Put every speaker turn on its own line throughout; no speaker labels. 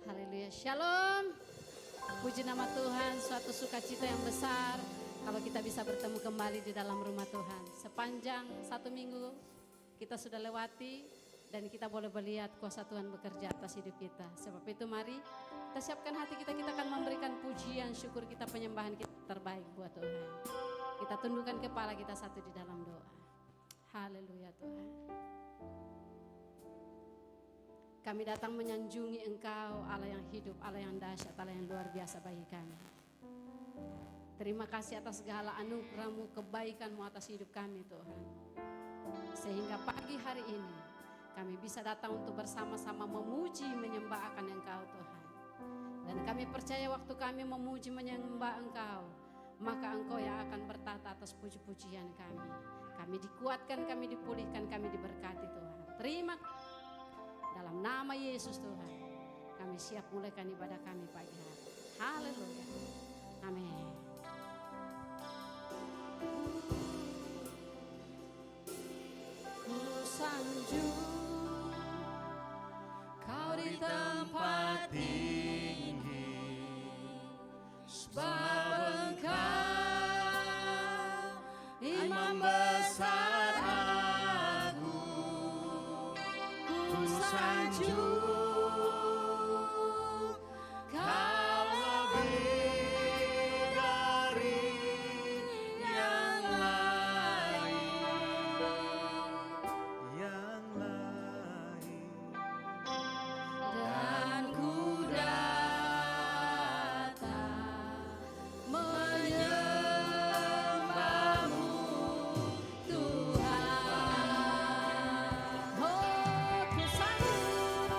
Haleluya, shalom. Puji nama Tuhan, suatu sukacita yang besar kalau kita bisa bertemu kembali di dalam rumah Tuhan. Sepanjang 1 minggu kita sudah lewati dan kita boleh melihat kuasa Tuhan bekerja atas hidup kita. Sebab itu mari kita siapkan hati kita, kita akan memberikan pujian, syukur kita, penyembahan kita terbaik buat Tuhan. Kita tundukkan kepala kita satu di dalam doa. Haleluya Tuhan. Kami datang menyanjungi Engkau, Allah yang hidup, Allah yang dahsyat, Allah yang luar biasa bagi kami. Terima kasih atas segala anugerah-Mu, kebaikan-Mu atas hidup kami Tuhan. Sehingga pagi hari ini kami bisa datang untuk bersama-sama memuji menyembah akan Engkau Tuhan. Dan kami percaya waktu kami memuji menyembah Engkau, maka Engkau yang akan bertata atas puji-pujian kami. Kami dikuatkan, kami dipulihkan, kami diberkati Tuhan. Terima kasih. Dalam nama Yesus Tuhan, kami siap mulaikan ibadah kami pagi hari. Haleluya. Amin. Ku sanjung Kau di tempat tinggi, sebab Engkau Imam besar agung. Ku sanjung Kau lebih dari yang lain, dan ku datang menyembah-Mu Tuhan. Oh, ku sanjung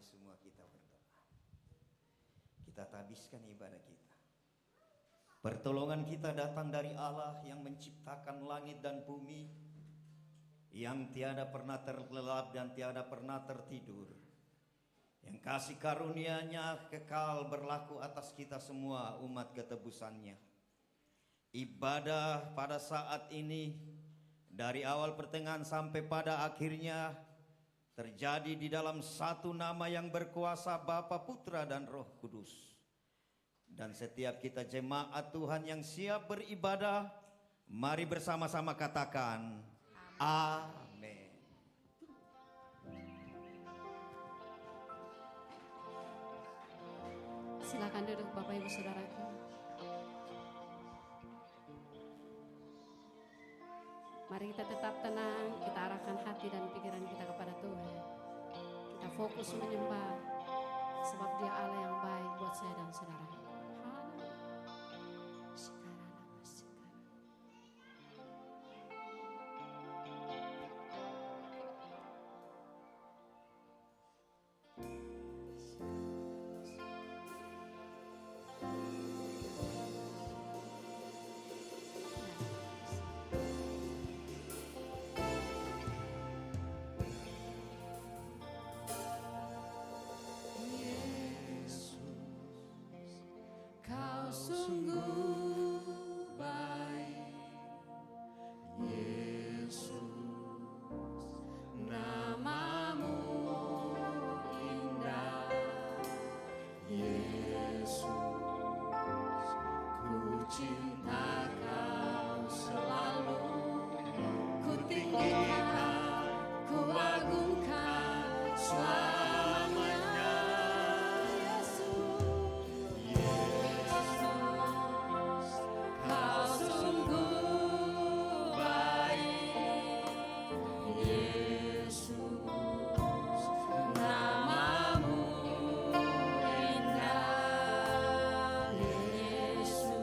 Mari semua kita berdoa. Kita tabiskan ibadah kita. Pertolongan kita datang dari Allah yang menciptakan langit dan bumi, yang tiada pernah terlelap dan tiada pernah tertidur, yang kasih karunia-Nya kekal berlaku atas kita semua umat ketebusannya. Ibadah pada saat ini dari awal pertengahan sampai pada akhirnya terjadi di dalam satu nama yang berkuasa, Bapa, Putra dan Roh Kudus. Dan setiap kita jemaat Tuhan yang siap beribadah, mari bersama-sama katakan amin.
Silakan duduk Bapak Ibu Saudaraku. Mari kita tetap tenang, kita arahkan hati dan pikiran kita kepada Tuhan. Kita fokus menyembah, sebab Dia Allah yang baik buat saya dan saudara.
Sungguh baik, Yesus, namamu indah, Yesus, ku cinta Kau selalu, ku tinggikan, ku agungkan selamanya, Yesus. Kau sungguh baik, Yesus, namamu indah, Yesus,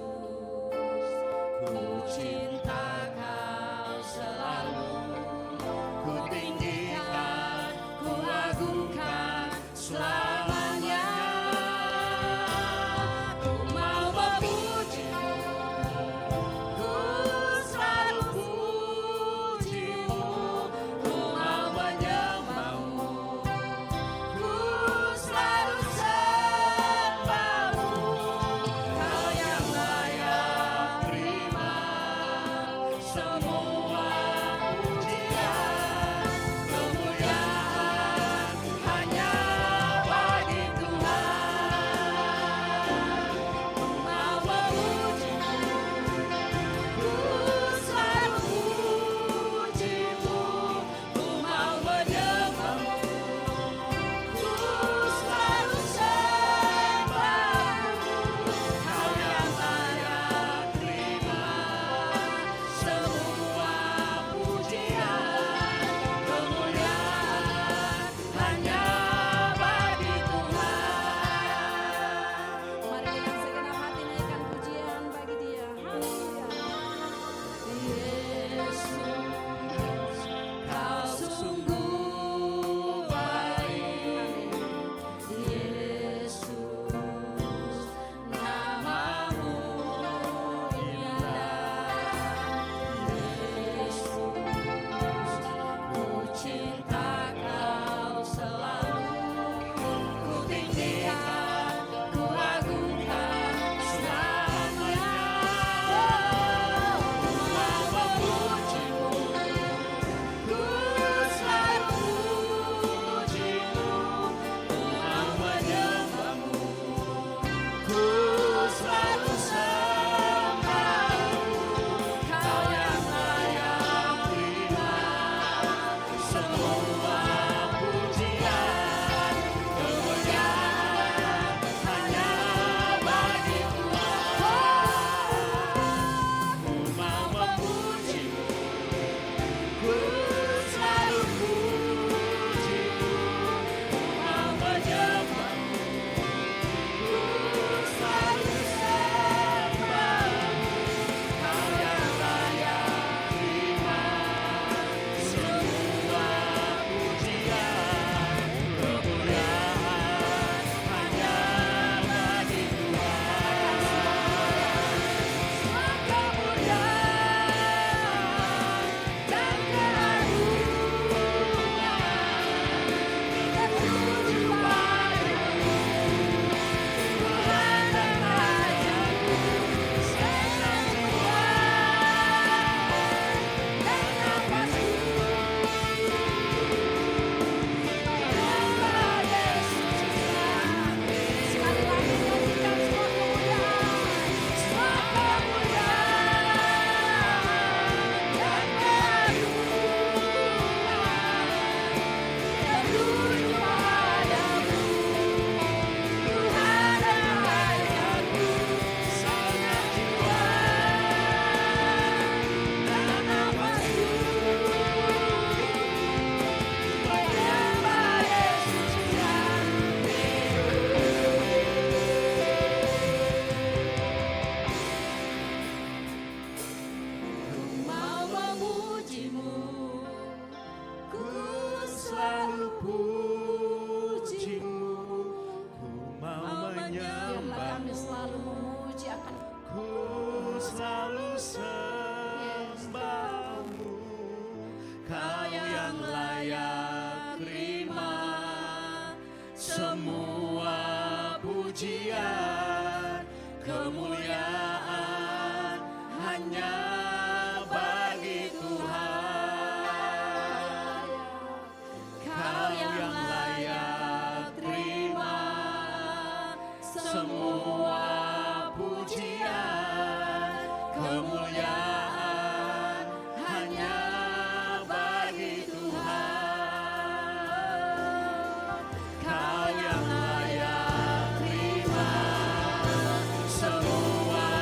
kemuliaan hanya bagi Tuhan. Kau yang layak terima semua pujian, kemuliaan hanya bagi Tuhan. Kau yang layak terima semua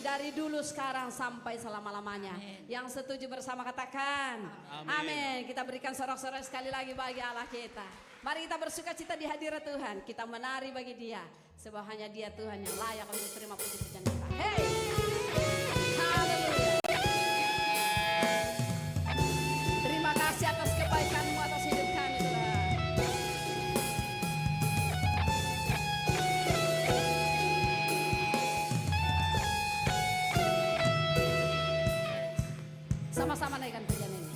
dari dulu sekarang sampai selama-lamanya. Yang setuju bersama katakan amin. Kita berikan sorak-sorai sekali lagi bagi Allah kita. Mari kita bersuka cita di hadirat Tuhan. Kita menari bagi Dia, sebab hanya Dia Tuhan yang layak untuk terima puji pujian kita. Hey, haleluya. Terima kasih atas kebaikan-Mu atas hidup kami, Tuhan. Sama-sama naikkan pujian ini.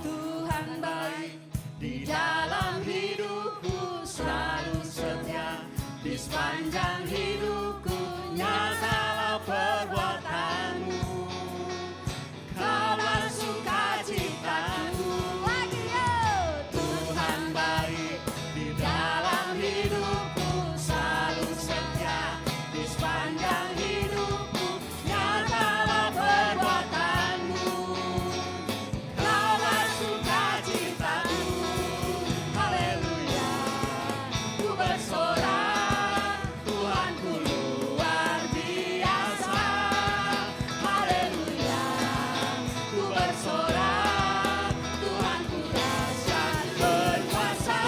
Tuhan baik
Di dalam hidupku selalu setia, di sepanjang hidupku nyatalah perbuatan-Mu. Kaulah sukacitaku.
lagi yuk.
Tuhan baik di dalam hidupku selalu setia, di sepanjang hidupku nyatalah perbuatan-Mu. Kaulah sukacitaku. Haleluya, ku bersorak, Tuhanku luar biasa. Haleluya, ku bersorak, Tuhanku dahsyat berkuasa.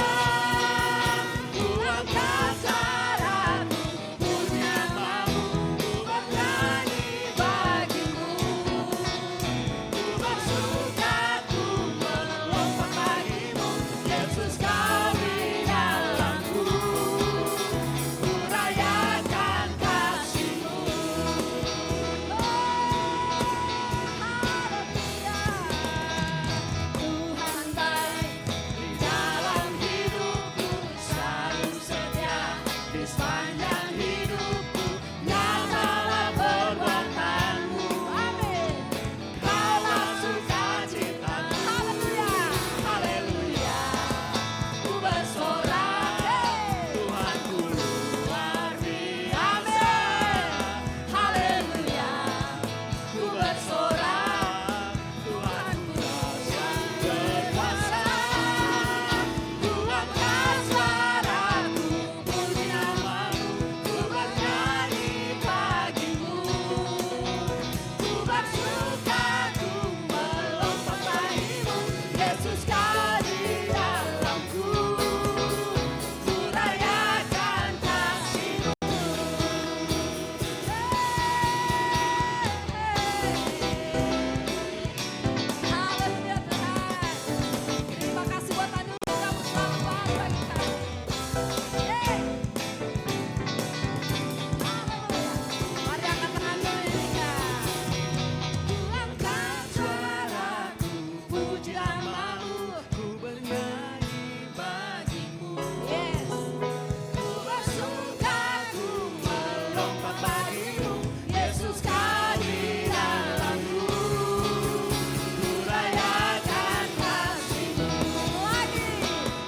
Ku angkat suaraku, puji nama-Mu, ku bernyanyi bagi-Mu. Ku bersuka, ku melompat bagi-Mu, Yesus Kau di dalamku. Ku rayakan kasih-Mu. Tuhan baik di dalam hidupku selalu setia, di sepanjang hidupku nyatalah perbuatan-Mu. Amin. Kaulah sukacitaku. Haleluya, haleluya. Ku bersorak, Tuhanku luar biasa. Haleluya, ku bersorak, Tuhanku dahsyat berkuasa. Ku angkat suaraku, puji nama-Mu, ku bernyanyi bagi-Mu. Ku bersuka, ku melompat bagi-Mu, Yesus Kau di dalamku. Ku rayakan kasih-Mu.
Haleluya Tuhan. Terima kasih buat anugerah-Mu selalu baik bagi kami. Yeay. Haleluya. Mari angkat tanganmu ini kan.
Ku angkat suaraku, puji nama-Mu, ku bernyanyi bagi-Mu.
Yes.
Ku bersuka, ku melompat bagi-Mu, Yesus Kau di dalamku. Ku rayakan kasih-Mu.
Lagi.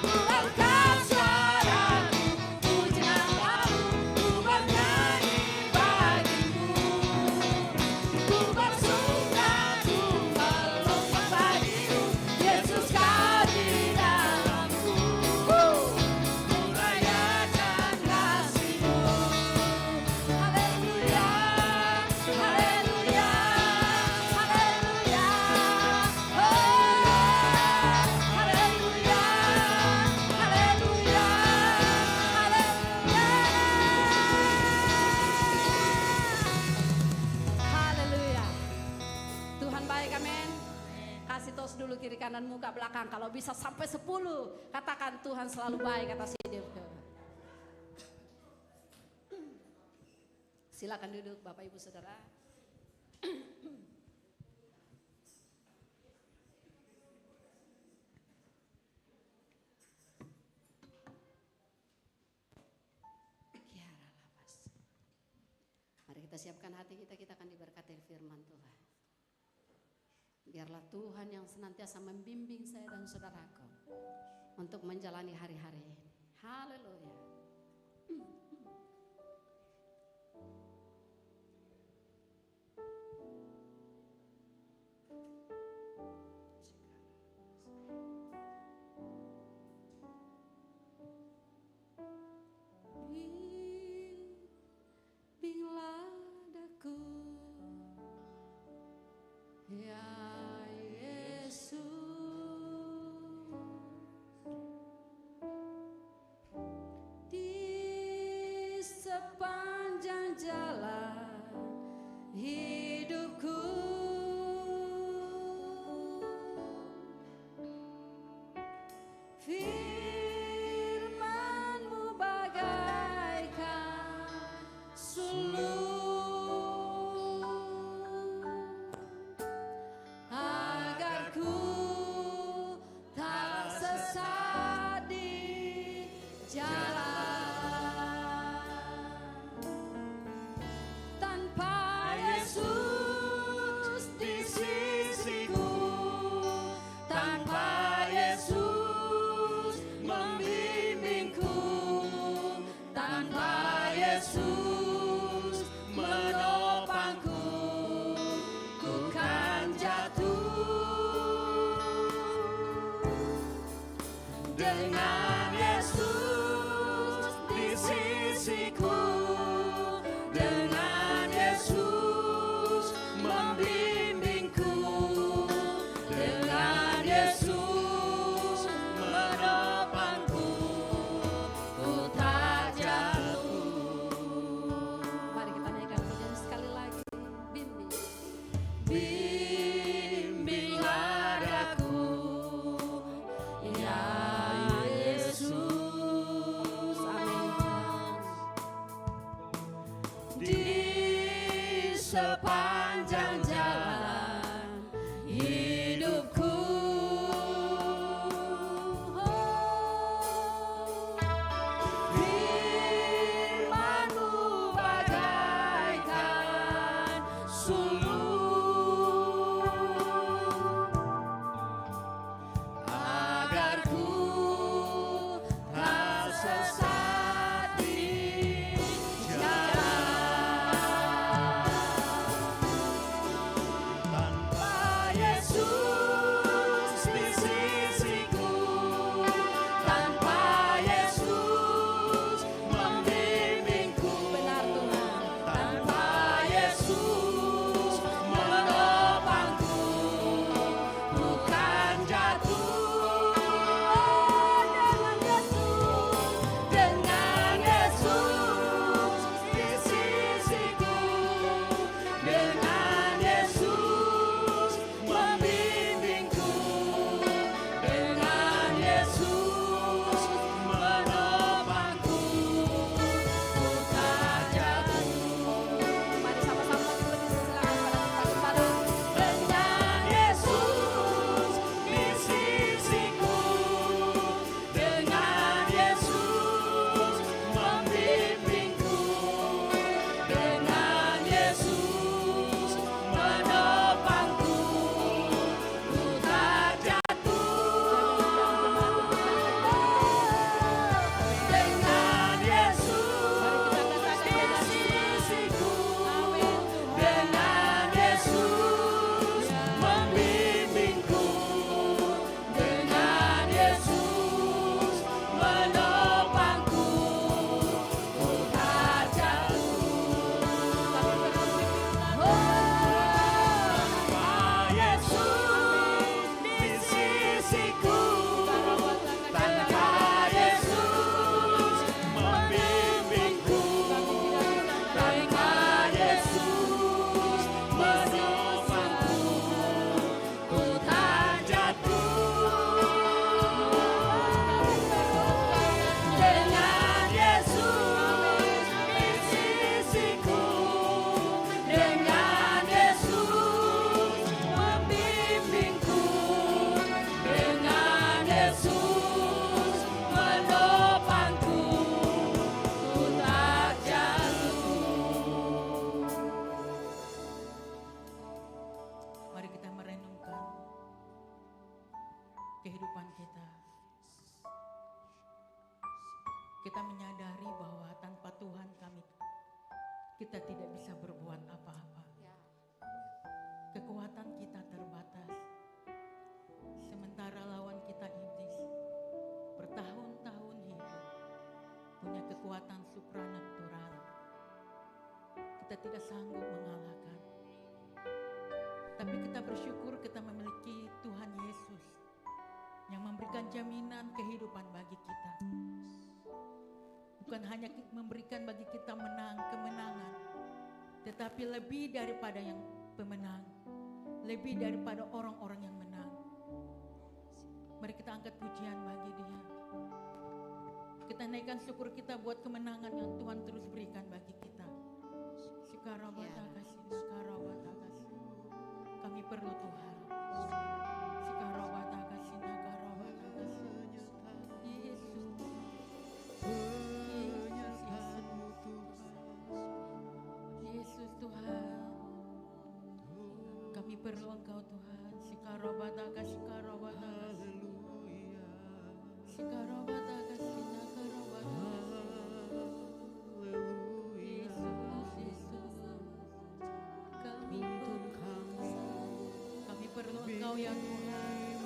Ku angkat suaraku, puji nama-Mu, ku bernyanyi bagi-Mu. Ku bersuka, ku melompat bagi-Mu, Yesus Kau di dalamku. Ku rayakan kasih-Mu. Haleluya, haleluya, haleluya. Oh, haleluya, haleluya,
Haleluya. Tuhan baik, amin. Kasih tos dulu kiri kanan muka belakang. Kalau bisa sampai 10. Katakan Tuhan selalu baik atas hidupku. Silakan duduk Bapak Ibu Saudara. Kiara lapas. Mari kita siapkan hati kita, kita akan diberkati firman Tuhan. Biarlah Tuhan yang senantiasa membimbing saya dan saudaraku untuk menjalani hari-hari ini. Haleluya. Bimbinglah daku
sepanjang jalan hidupku. Firman-Mu bagaikan sulur, agar ku tak sesat di jalan. Tanpa Yesus di sisiku, tanpa Yesus membimbingku,
Benar Tuhan.
tanpa Yesus menopangku, ku kan jatuh. Dengan Yesus di sisiku, dengan Yesus membimbingku, dengan Yesus menopangku, ku tak jatuh.
Mari sama-sama kita berdiri, silakan pada tempat saudara.
Dengan Yesus di sisiku, dengan Yesus membimbingku, dengan Yesus menopangku, ku tak jatuh. Dengan Yesus di sisiku, dengan Yesus membimbingku, dengan Yesus menopangku, ku tak jatuh. Tanpa Yesus di sisiku, tanpa Yesus membimbingku, tanpa Yesus menopangku, ku tak jatuh. Dengan Yesus di sisiku, dengan Yesus membimbingku, dengan Yesus menopangku, ku tak jatuh.
Mari kita merenungkan kehidupan kita. Kita menyadari bahwa tanpa Tuhan kita tidak bisa berbuat apa-apa. Kekuatan kita terbatas. Sementara lawan kita iblis bertahun-tahun hidup, punya kekuatan supranatural. Kita tidak sanggup mengalahkan. Tapi kita bersyukur kita memiliki Tuhan Yesus yang memberikan jaminan kehidupan bagi kita. Bukan hanya memberikan bagi kita kemenangan, tetapi lebih daripada yang pemenang, lebih daripada orang-orang yang menang. Mari kita angkat pujian bagi Dia. Kita naikkan syukur kita buat kemenangan yang Tuhan terus berikan bagi kita. Sikarabatagasi, sikarabatagasi. Kami perlu Tuhan. Sikarabatagasi, nagarabatagasi. Yesus. Yesus Tuhan, kami perlu Engkau Tuhan. Sikarabataka, sikarabataka, sikarabataka, sikarabataka. Yesus, Yesus, kami perlu Engkau ya Tuhan.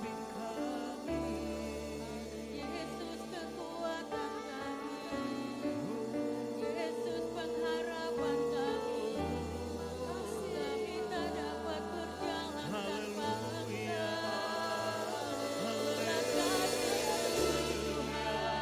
Yesus kekuatan kami, Yesus pengharapan kami. Kami tak dapat berjalan tanpa Engkau. Berat kami Tuhan.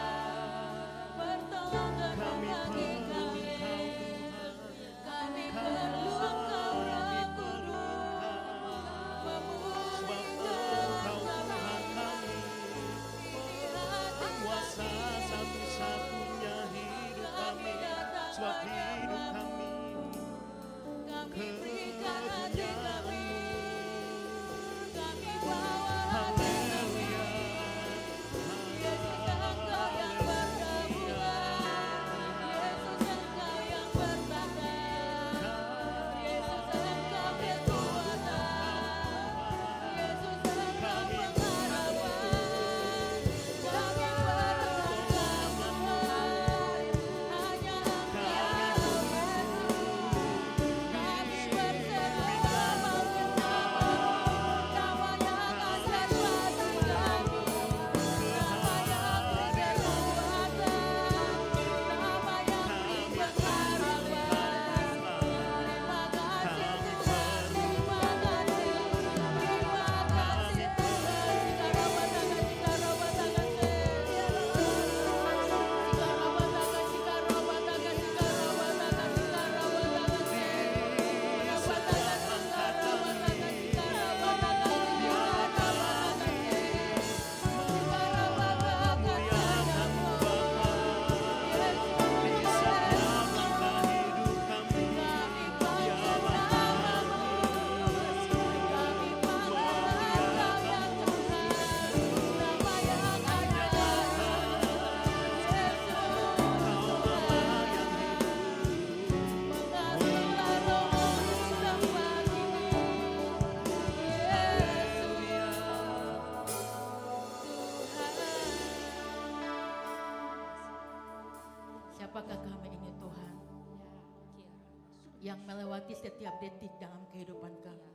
yang melewati setiap detik dalam kehidupan kami.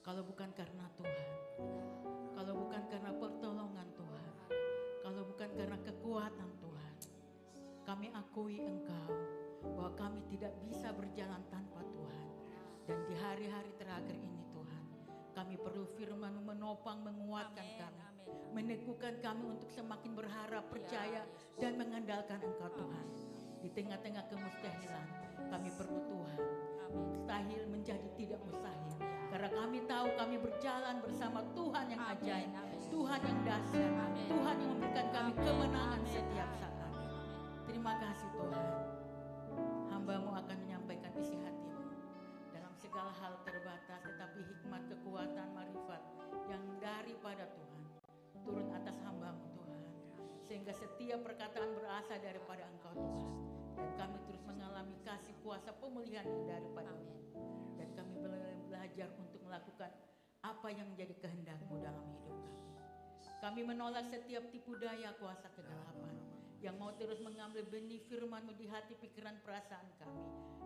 Kalau bukan karena Tuhan, kalau bukan karena pertolongan Tuhan, kalau bukan karena kekuatan Tuhan, kami akui Engkau bahwa kami tidak bisa berjalan tanpa Tuhan. Dan di hari-hari terakhir ini Tuhan, kami perlu firman menopang, menguatkan kami, meneguhkan kami untuk semakin berharap, percaya, dan mengandalkan Engkau Tuhan. Di tengah-tengah kemustahilan, kami perlu Tuhan. Mustahil menjadi tidak mustahil. Karena kami tahu kami berjalan bersama Tuhan yang ajaib, Tuhan yang dahsyat, Tuhan yang memberikan kami kemenangan setiap saat. Terima kasih Tuhan. Hamba-Mu akan menyampaikan isi hati-Mu dalam segala hal terbatas, tetapi hikmat, kekuatan, marifat yang daripada Tuhan turun atas hamba-Mu Tuhan, sehingga setiap perkataan berasal daripada Engkau Tuhan, dan kami terus mengalami kasih kuasa pemulihan daripada-Mu, dan kami belajar untuk melakukan apa yang menjadi kehendak-Mu dalam hidup kami. Kami menolak setiap tipu daya kuasa kegelapan yang mau terus mengambil benih firman-Mu di hati, pikiran, perasaan kami.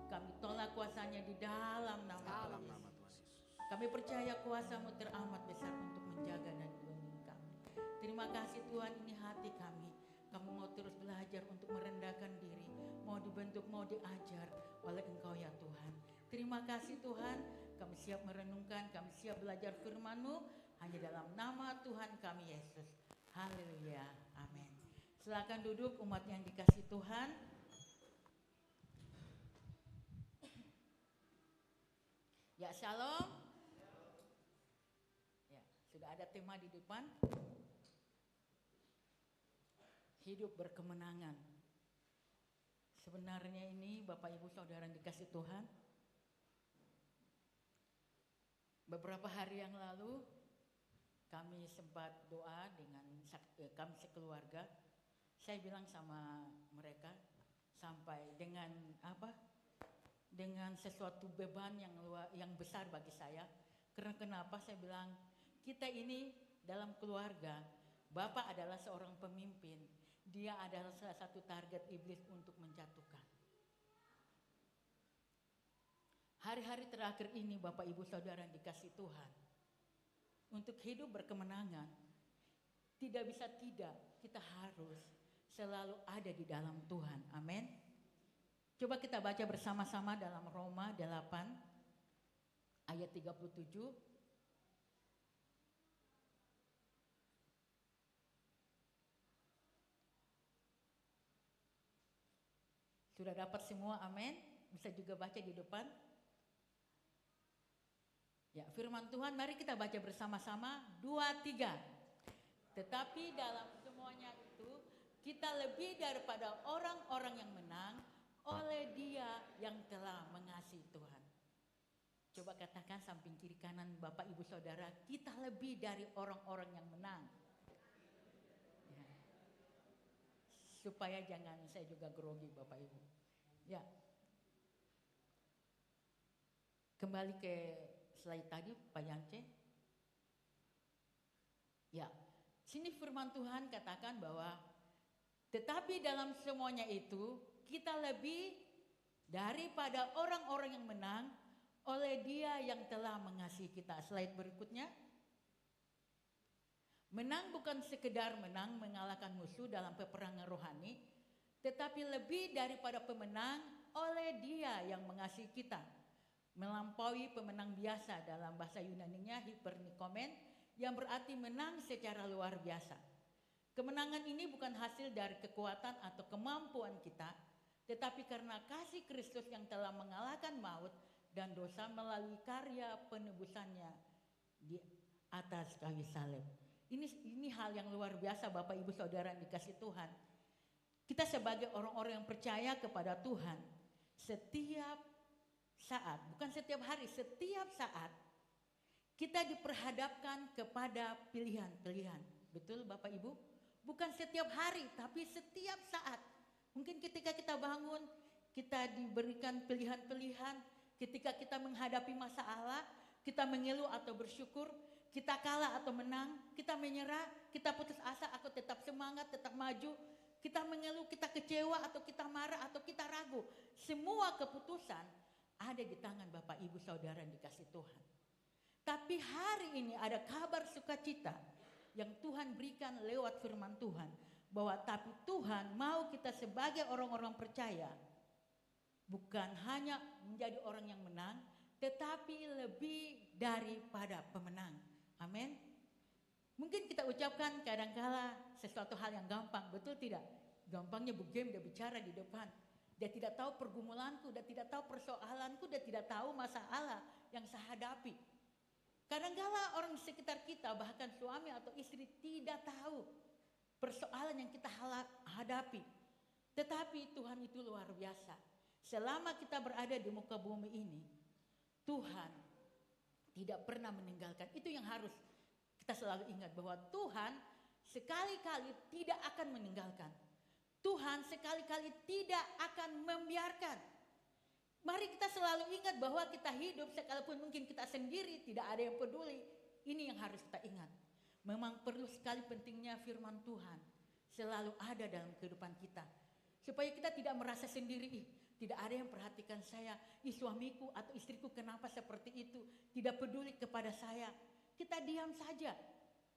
Kami tolak kuasanya di dalam nama Tuhan Yesus. Kami percaya kuasa-Mu teramat besar untuk menjaga dan melindungi kami. Terima kasih Tuhan, ini hati kami. Kami mau terus belajar untuk merendahkan diri, mau dibentuk, mau diajar oleh Engkau ya Tuhan. Terima kasih Tuhan, kami siap merenungkan, kami siap belajar firman-Mu hanya dalam nama Tuhan kami Yesus. Haleluya, amin. Silakan duduk umat yang dikasih Tuhan. Ya, shalom. Ya, sudah ada tema di depan. Hidup berkemenangan. Sebenarnya ini Bapak Ibu Saudara yang dikasih Tuhan, beberapa hari yang lalu kami sempat doa dengan kami sekeluarga. Saya bilang sama mereka sampai dengan apa? Dengan sesuatu beban yang besar bagi saya. Karena kenapa saya bilang kita ini dalam keluarga, Bapak adalah seorang pemimpin. Dia adalah salah satu target iblis untuk menjatuhkan. Hari-hari terakhir ini Bapak Ibu Saudara yang dikasih Tuhan, untuk hidup berkemenangan, tidak bisa tidak, kita harus selalu ada di dalam Tuhan. Amin. Coba kita baca bersama-sama dalam Roma 8 ayat 37. Sudah dapat semua, amin. Bisa juga baca di depan. Ya, firman Tuhan, mari kita baca bersama-sama. 2, 3. Tetapi dalam semuanya itu, kita lebih daripada orang-orang yang menang oleh Dia yang telah mengasihi Tuhan. Coba katakan samping kiri kanan Bapak Ibu Saudara, kita lebih dari orang-orang yang menang. Ya. Supaya jangan saya juga grogi Bapak Ibu. Ya. Kembali ke slide tadi Pak Yance. Ya. Sini firman Tuhan katakan bahwa tetapi dalam semuanya itu kita lebih daripada orang-orang yang menang oleh Dia yang telah mengasihi kita. Slide berikutnya. Menang bukan sekedar menang mengalahkan musuh dalam peperangan rohani, tetapi lebih daripada pemenang oleh Dia yang mengasihi kita. Melampaui pemenang biasa, dalam bahasa Yunaninya hypernikomen, yang berarti menang secara luar biasa. Kemenangan ini bukan hasil dari kekuatan atau kemampuan kita, tetapi karena kasih Kristus yang telah mengalahkan maut dan dosa melalui karya penebusannya di atas kayu salib. Ini hal yang luar biasa Bapak Ibu Saudara yang dikasih Tuhan. Kita sebagai orang-orang yang percaya kepada Tuhan, setiap saat, bukan setiap hari, setiap saat kita diperhadapkan kepada pilihan-pilihan. Betul Bapak Ibu? Bukan setiap hari, tapi setiap saat. Mungkin ketika kita bangun, kita diberikan pilihan-pilihan. Ketika kita menghadapi masalah, kita mengeluh atau bersyukur, kita kalah atau menang, kita menyerah, kita putus asa atau tetap semangat, tetap maju, kita mengeluh, kita kecewa atau kita marah atau kita ragu. Semua keputusan ada di tangan Bapak Ibu Saudara yang dikasih Tuhan. Tapi hari ini ada kabar sukacita yang Tuhan berikan lewat firman Tuhan. Bahwa tapi Tuhan mau kita sebagai orang-orang percaya bukan hanya menjadi orang yang menang, tetapi lebih daripada pemenang. Amin. Mungkin kita ucapkan kadangkala sesuatu hal yang gampang, betul tidak? Gampangnya Bu Gem dia bicara di depan. Dia tidak tahu pergumulanku, dia tidak tahu persoalanku, dia tidak tahu masalah yang saya hadapi. Kadangkala orang di sekitar kita, bahkan suami atau istri tidak tahu persoalan yang kita hadapi. Tetapi Tuhan itu luar biasa. Selama kita berada di muka bumi ini, Tuhan tidak pernah meninggalkan. Itu yang harus kita selalu ingat, bahwa Tuhan sekali-kali tidak akan meninggalkan. Tuhan sekali-kali tidak akan membiarkan. Mari kita selalu ingat bahwa kita hidup sekalipun mungkin kita sendiri tidak ada yang peduli. Ini yang harus kita ingat. Memang perlu sekali pentingnya firman Tuhan selalu ada dalam kehidupan kita. Supaya kita tidak merasa sendiri, tidak ada yang perhatikan saya, suamiku atau istriku kenapa seperti itu, tidak peduli kepada saya. Kita diam saja.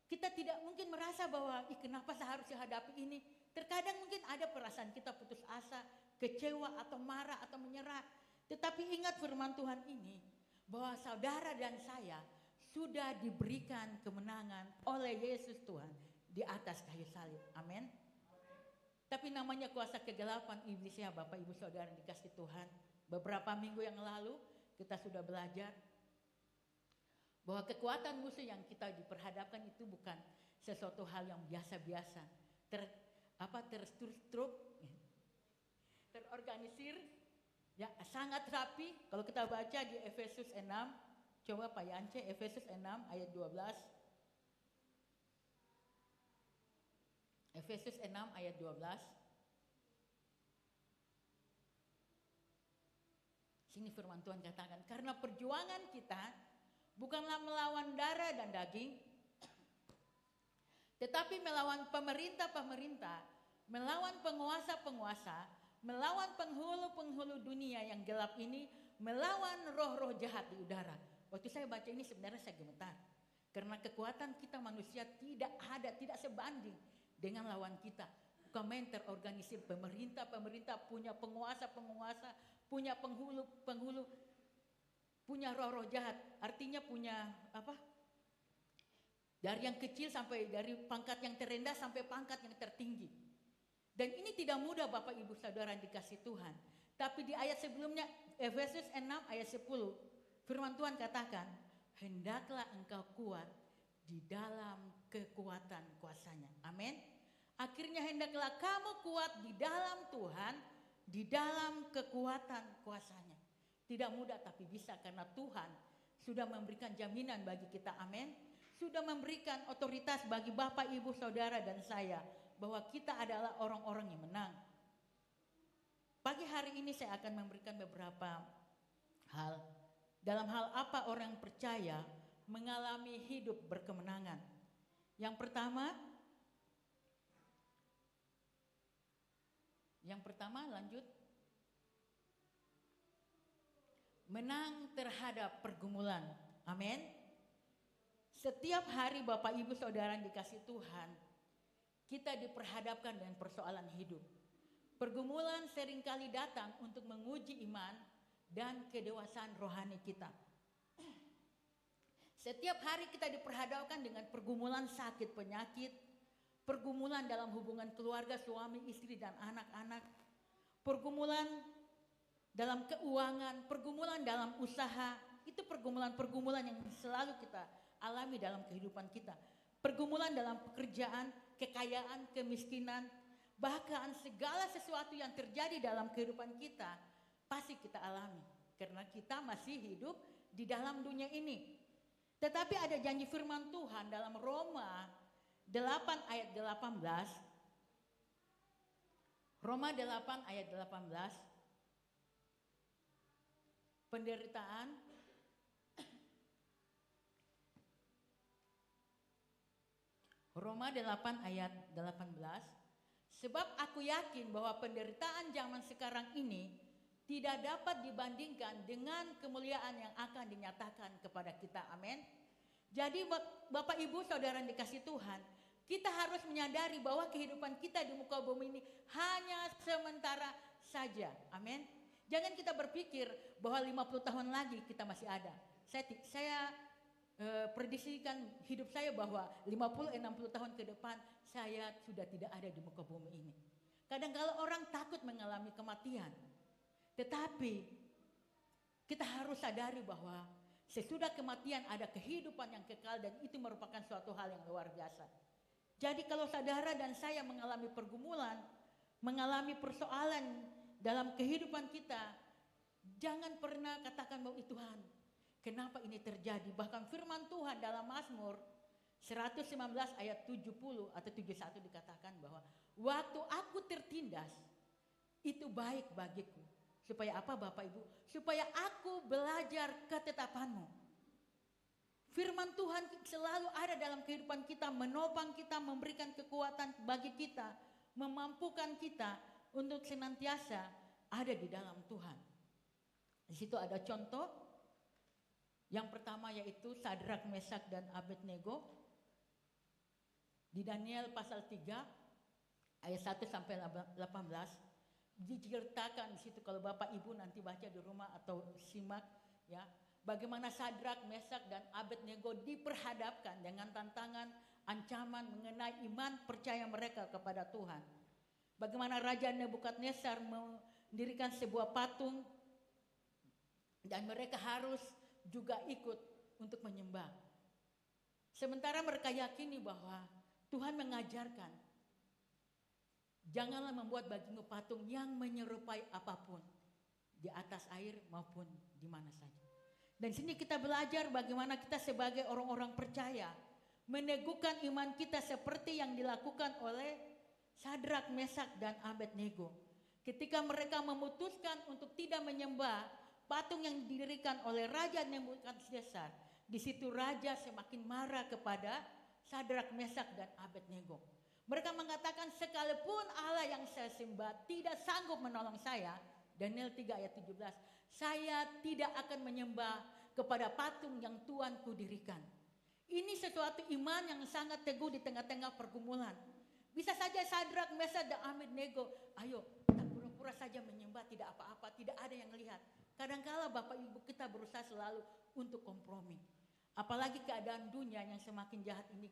Kita tidak mungkin merasa bahwa kenapa saya harus hadapi ini. Terkadang mungkin ada perasaan kita putus asa, kecewa atau marah atau menyerah. Tetapi ingat firman Tuhan ini, bahwa saudara dan saya sudah diberikan kemenangan oleh Yesus Tuhan di atas kayu salib. Amin. Tapi namanya kuasa kegelapan iblis ya Bapak Ibu Saudara yang dikasih Tuhan. Beberapa minggu yang lalu kita sudah belajar bahwa kekuatan musuh yang kita diperhadapkan itu bukan sesuatu hal yang biasa-biasa. Terstruktur, terorganisir, ya sangat rapi. Kalau kita baca di Efesus 6, coba Pak Yance, Efesus 6 ayat 12. Efesus 6 ayat 12. Sini firman Tuhan katakan, karena perjuangan kita bukanlah melawan darah dan daging, tetapi melawan pemerintah-pemerintah, melawan penguasa-penguasa, melawan penghulu-penghulu dunia yang gelap ini, melawan roh-roh jahat di udara. Waktu saya baca ini sebenarnya saya gemetar. Karena kekuatan kita manusia tidak ada, tidak sebanding dengan lawan kita. Bukan terorganisir, pemerintah punya penguasa, punya penghulu, punya roh-roh jahat. Artinya punya apa? Dari yang kecil sampai dari pangkat yang terendah sampai pangkat yang tertinggi. Dan ini tidak mudah Bapak Ibu Saudara yang dikasih Tuhan. Tapi di ayat sebelumnya, Efesus 6 ayat 10, firman Tuhan katakan, hendaklah engkau kuat di dalam kekuatan kuasanya. Amin. Akhirnya hendaklah kamu kuat di dalam Tuhan, di dalam kekuatan kuasanya. Tidak mudah tapi bisa karena Tuhan sudah memberikan jaminan bagi kita. Amin. Sudah memberikan otoritas bagi Bapak, Ibu, Saudara dan saya bahwa kita adalah orang-orang yang menang. Pagi hari ini saya akan memberikan beberapa hal. Dalam hal apa orang percaya mengalami hidup berkemenangan. Yang pertama lanjut. Menang terhadap pergumulan. Amin. Setiap hari Bapak Ibu Saudara yang dikasih Tuhan, kita diperhadapkan dengan persoalan hidup. Pergumulan seringkali datang untuk menguji iman dan kedewasaan rohani kita. Setiap hari kita diperhadapkan dengan pergumulan sakit penyakit, pergumulan dalam hubungan keluarga suami, istri dan anak-anak, pergumulan dalam keuangan, pergumulan dalam usaha. Itu pergumulan-pergumulan yang selalu kita alami dalam kehidupan kita. Pergumulan dalam pekerjaan, kekayaan, kemiskinan, bahkan segala sesuatu yang terjadi dalam kehidupan kita pasti kita alami karena kita masih hidup di dalam dunia ini. Tetapi ada janji firman Tuhan dalam Roma 8 ayat 18. Roma 8 ayat 18. Penderitaan Roma 8 ayat 18. Sebab aku yakin bahwa penderitaan zaman sekarang ini tidak dapat dibandingkan dengan kemuliaan yang akan dinyatakan kepada kita. Amin. Jadi Bapak Ibu Saudara yang dikasih Tuhan, kita harus menyadari bahwa kehidupan kita di muka bumi ini hanya sementara saja. Amin. Jangan kita berpikir bahwa 50 tahun lagi kita masih ada. Saya prediksikan hidup saya bahwa 50-60 tahun ke depan saya sudah tidak ada di muka bumi ini. Kadang kala orang takut mengalami kematian. Tetapi kita harus sadari bahwa sesudah kematian ada kehidupan yang kekal dan itu merupakan suatu hal yang luar biasa. Jadi kalau saudara dan saya mengalami pergumulan, mengalami persoalan dalam kehidupan kita, jangan pernah katakan bahwa Tuhan, kenapa ini terjadi? Bahkan firman Tuhan dalam Mazmur 119 ayat 70 atau 71 dikatakan bahwa waktu aku tertindas itu baik bagiku. Supaya apa Bapak Ibu? Supaya aku belajar ketetapanmu. Firman Tuhan selalu ada dalam kehidupan kita, menopang kita, memberikan kekuatan bagi kita, memampukan kita untuk senantiasa ada di dalam Tuhan. Di situ ada contoh. Yang pertama yaitu Sadrak, Mesak dan Abednego. Di Daniel pasal 3 ayat 1 sampai 18 diceritakan di situ, kalau Bapak Ibu nanti baca di rumah atau simak ya, bagaimana Sadrak, Mesak dan Abednego diperhadapkan dengan tantangan, ancaman mengenai iman percaya mereka kepada Tuhan. Bagaimana Raja Nebukadnezar mendirikan sebuah patung dan mereka harus juga ikut untuk menyembah. Sementara mereka yakini bahwa Tuhan mengajarkan, janganlah membuat bagimu patung yang menyerupai apapun di atas air maupun di mana saja. Dan sini kita belajar bagaimana kita sebagai orang-orang percaya meneguhkan iman kita seperti yang dilakukan oleh Sadrak, Mesak dan Abednego. Ketika mereka memutuskan untuk tidak menyembah patung yang didirikan oleh Raja Nebukadnezar, di situ raja semakin marah kepada Sadrak, Mesak dan Abednego. Mereka mengatakan sekalipun Allah yang saya sembah tidak sanggup menolong saya, Daniel 3 ayat 17, saya tidak akan menyembah kepada patung yang Tuanku dirikan. Ini sesuatu iman yang sangat teguh di tengah-tengah pergumulan. Bisa saja Sadrak, Mesak dan Abednego, ayo kita pura-pura saja menyembah, tidak apa-apa, tidak ada yang lihat. Kadangkala Bapak Ibu kita berusaha selalu untuk kompromi. Apalagi keadaan dunia yang semakin jahat ini,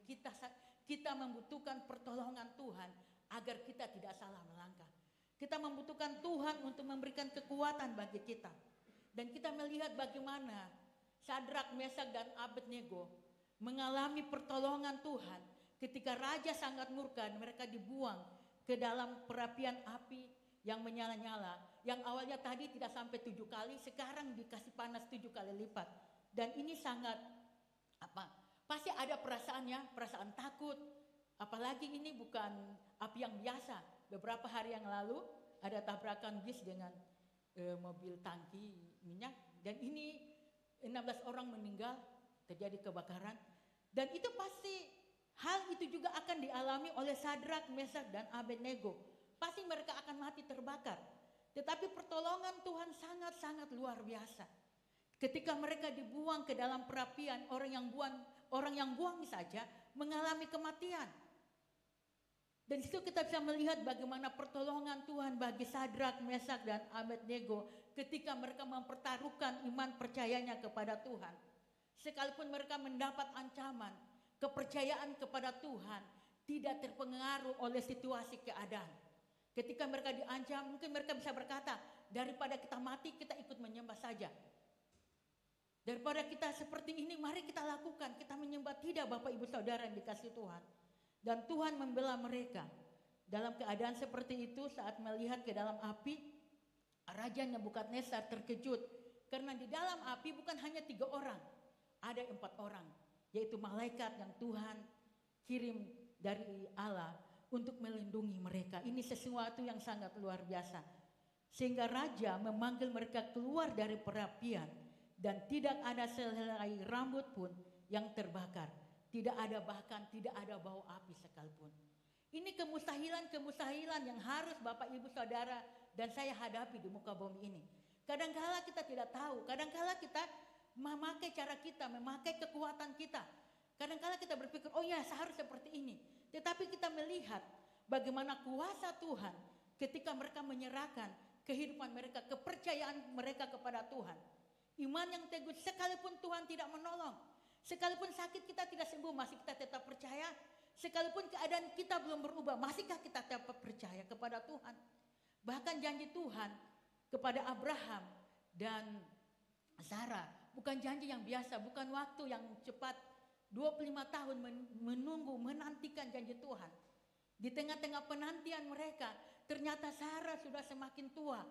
kita membutuhkan pertolongan Tuhan agar kita tidak salah melangkah. Kita membutuhkan Tuhan untuk memberikan kekuatan bagi kita. Dan kita melihat bagaimana Sadrak, Mesak dan Abednego mengalami pertolongan Tuhan ketika raja sangat murka, mereka dibuang ke dalam perapian api yang menyala-nyala. Yang awalnya tadi tidak sampai 7 kali, sekarang dikasih panas 7 kali lipat. Dan ini sangat pasti ada perasaannya, perasaan takut. Apalagi ini bukan api yang biasa. Beberapa hari yang lalu ada tabrakan bis dengan mobil tangki minyak. Dan ini 16 orang meninggal, terjadi kebakaran. Dan itu pasti hal itu juga akan dialami oleh Sadrak, Mesak dan Abednego. Pasti mereka akan mati terbakar. Tetapi pertolongan Tuhan sangat-sangat luar biasa. Ketika mereka dibuang ke dalam perapian, orang yang buang saja mengalami kematian. Dan di situ kita bisa melihat bagaimana pertolongan Tuhan bagi Sadrak, Mesak dan Abednego ketika mereka mempertaruhkan iman percayanya kepada Tuhan. Sekalipun mereka mendapat ancaman, kepercayaan kepada Tuhan tidak terpengaruh oleh situasi keadaan. Ketika mereka diancam, mungkin mereka bisa berkata, daripada kita mati, kita ikut menyembah saja. Daripada kita seperti ini, mari kita lakukan. Kita menyembah. Tidak, Bapak Ibu Saudara yang dikasih Tuhan. Dan Tuhan membela mereka. Dalam keadaan seperti itu, saat melihat ke dalam api, Raja Nebukadnezar terkejut. Karena di dalam api bukan hanya 3 orang, ada 4 orang. Yaitu malaikat yang Tuhan kirim dari Allah untuk melindungi mereka. Ini sesuatu yang sangat luar biasa. Sehingga raja memanggil mereka keluar dari perapian dan tidak ada sehelai rambut pun yang terbakar. Tidak ada bau api sekalipun. Ini kemustahilan yang harus Bapak Ibu Saudara dan saya hadapi di muka bumi ini. Kadangkala kita tidak tahu, kadangkala kita memakai cara kita, memakai kekuatan kita. Kadangkala kita berpikir, oh ya seharusnya seperti ini. Tetapi kita melihat bagaimana kuasa Tuhan ketika mereka menyerahkan kehidupan mereka, kepercayaan mereka kepada Tuhan. Iman yang teguh sekalipun Tuhan tidak menolong. Sekalipun sakit kita tidak sembuh, masih kita tetap percaya. Sekalipun keadaan kita belum berubah, masihkah kita tetap percaya kepada Tuhan? Bahkan janji Tuhan kepada Abraham dan Sarah bukan janji yang biasa, bukan waktu yang cepat. 25 tahun menunggu, menantikan janji Tuhan. Di tengah-tengah penantian mereka, ternyata Sarah sudah semakin tua.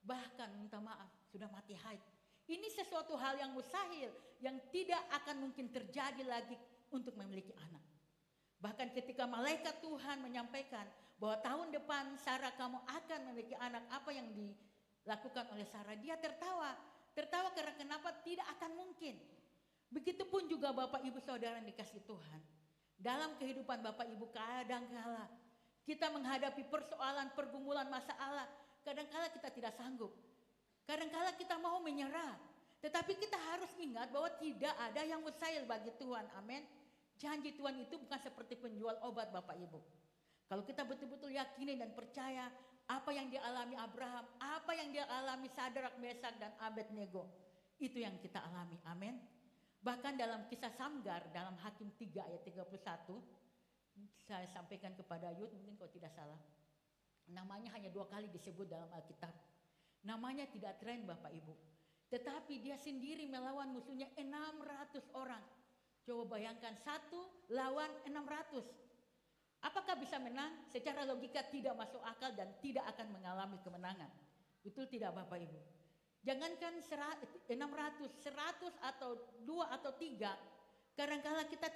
Bahkan minta maaf, sudah mati haid. Ini sesuatu hal yang mustahil, yang tidak akan mungkin terjadi lagi untuk memiliki anak. Bahkan ketika malaikat Tuhan menyampaikan bahwa tahun depan Sarah kamu akan memiliki anak, apa yang dilakukan oleh Sarah? Dia tertawa. Tertawa karena kenapa? Tidak akan mungkin. Begitupun juga Bapak Ibu Saudara yang dikasih Tuhan. Dalam kehidupan Bapak Ibu kadangkala kita menghadapi persoalan, pergumulan, masalah. Kadangkala kita tidak sanggup. Kadangkala kita mau menyerah. Tetapi kita harus ingat bahwa tidak ada yang mustahil bagi Tuhan. Amin. Janji Tuhan itu bukan seperti penjual obat Bapak Ibu. Kalau kita betul-betul yakini dan percaya apa yang dialami Abraham, apa yang dialami Sadrak, Mesak dan Abednego, itu yang kita alami. Amin. Bahkan dalam kisah Samgar, dalam Hakim 3 ayat 31, saya sampaikan kepada Yud, mungkin kalau tidak salah. Namanya hanya 2 kali disebut dalam Alkitab. Namanya tidak tren Bapak Ibu. Tetapi dia sendiri melawan musuhnya 600 orang. Coba bayangkan 1 lawan 600. Apakah bisa menang? Secara logika tidak masuk akal dan tidak akan mengalami kemenangan. Betul tidak Bapak Ibu? Jangankan 600, 100 atau 2 atau 3, kadang-kala kita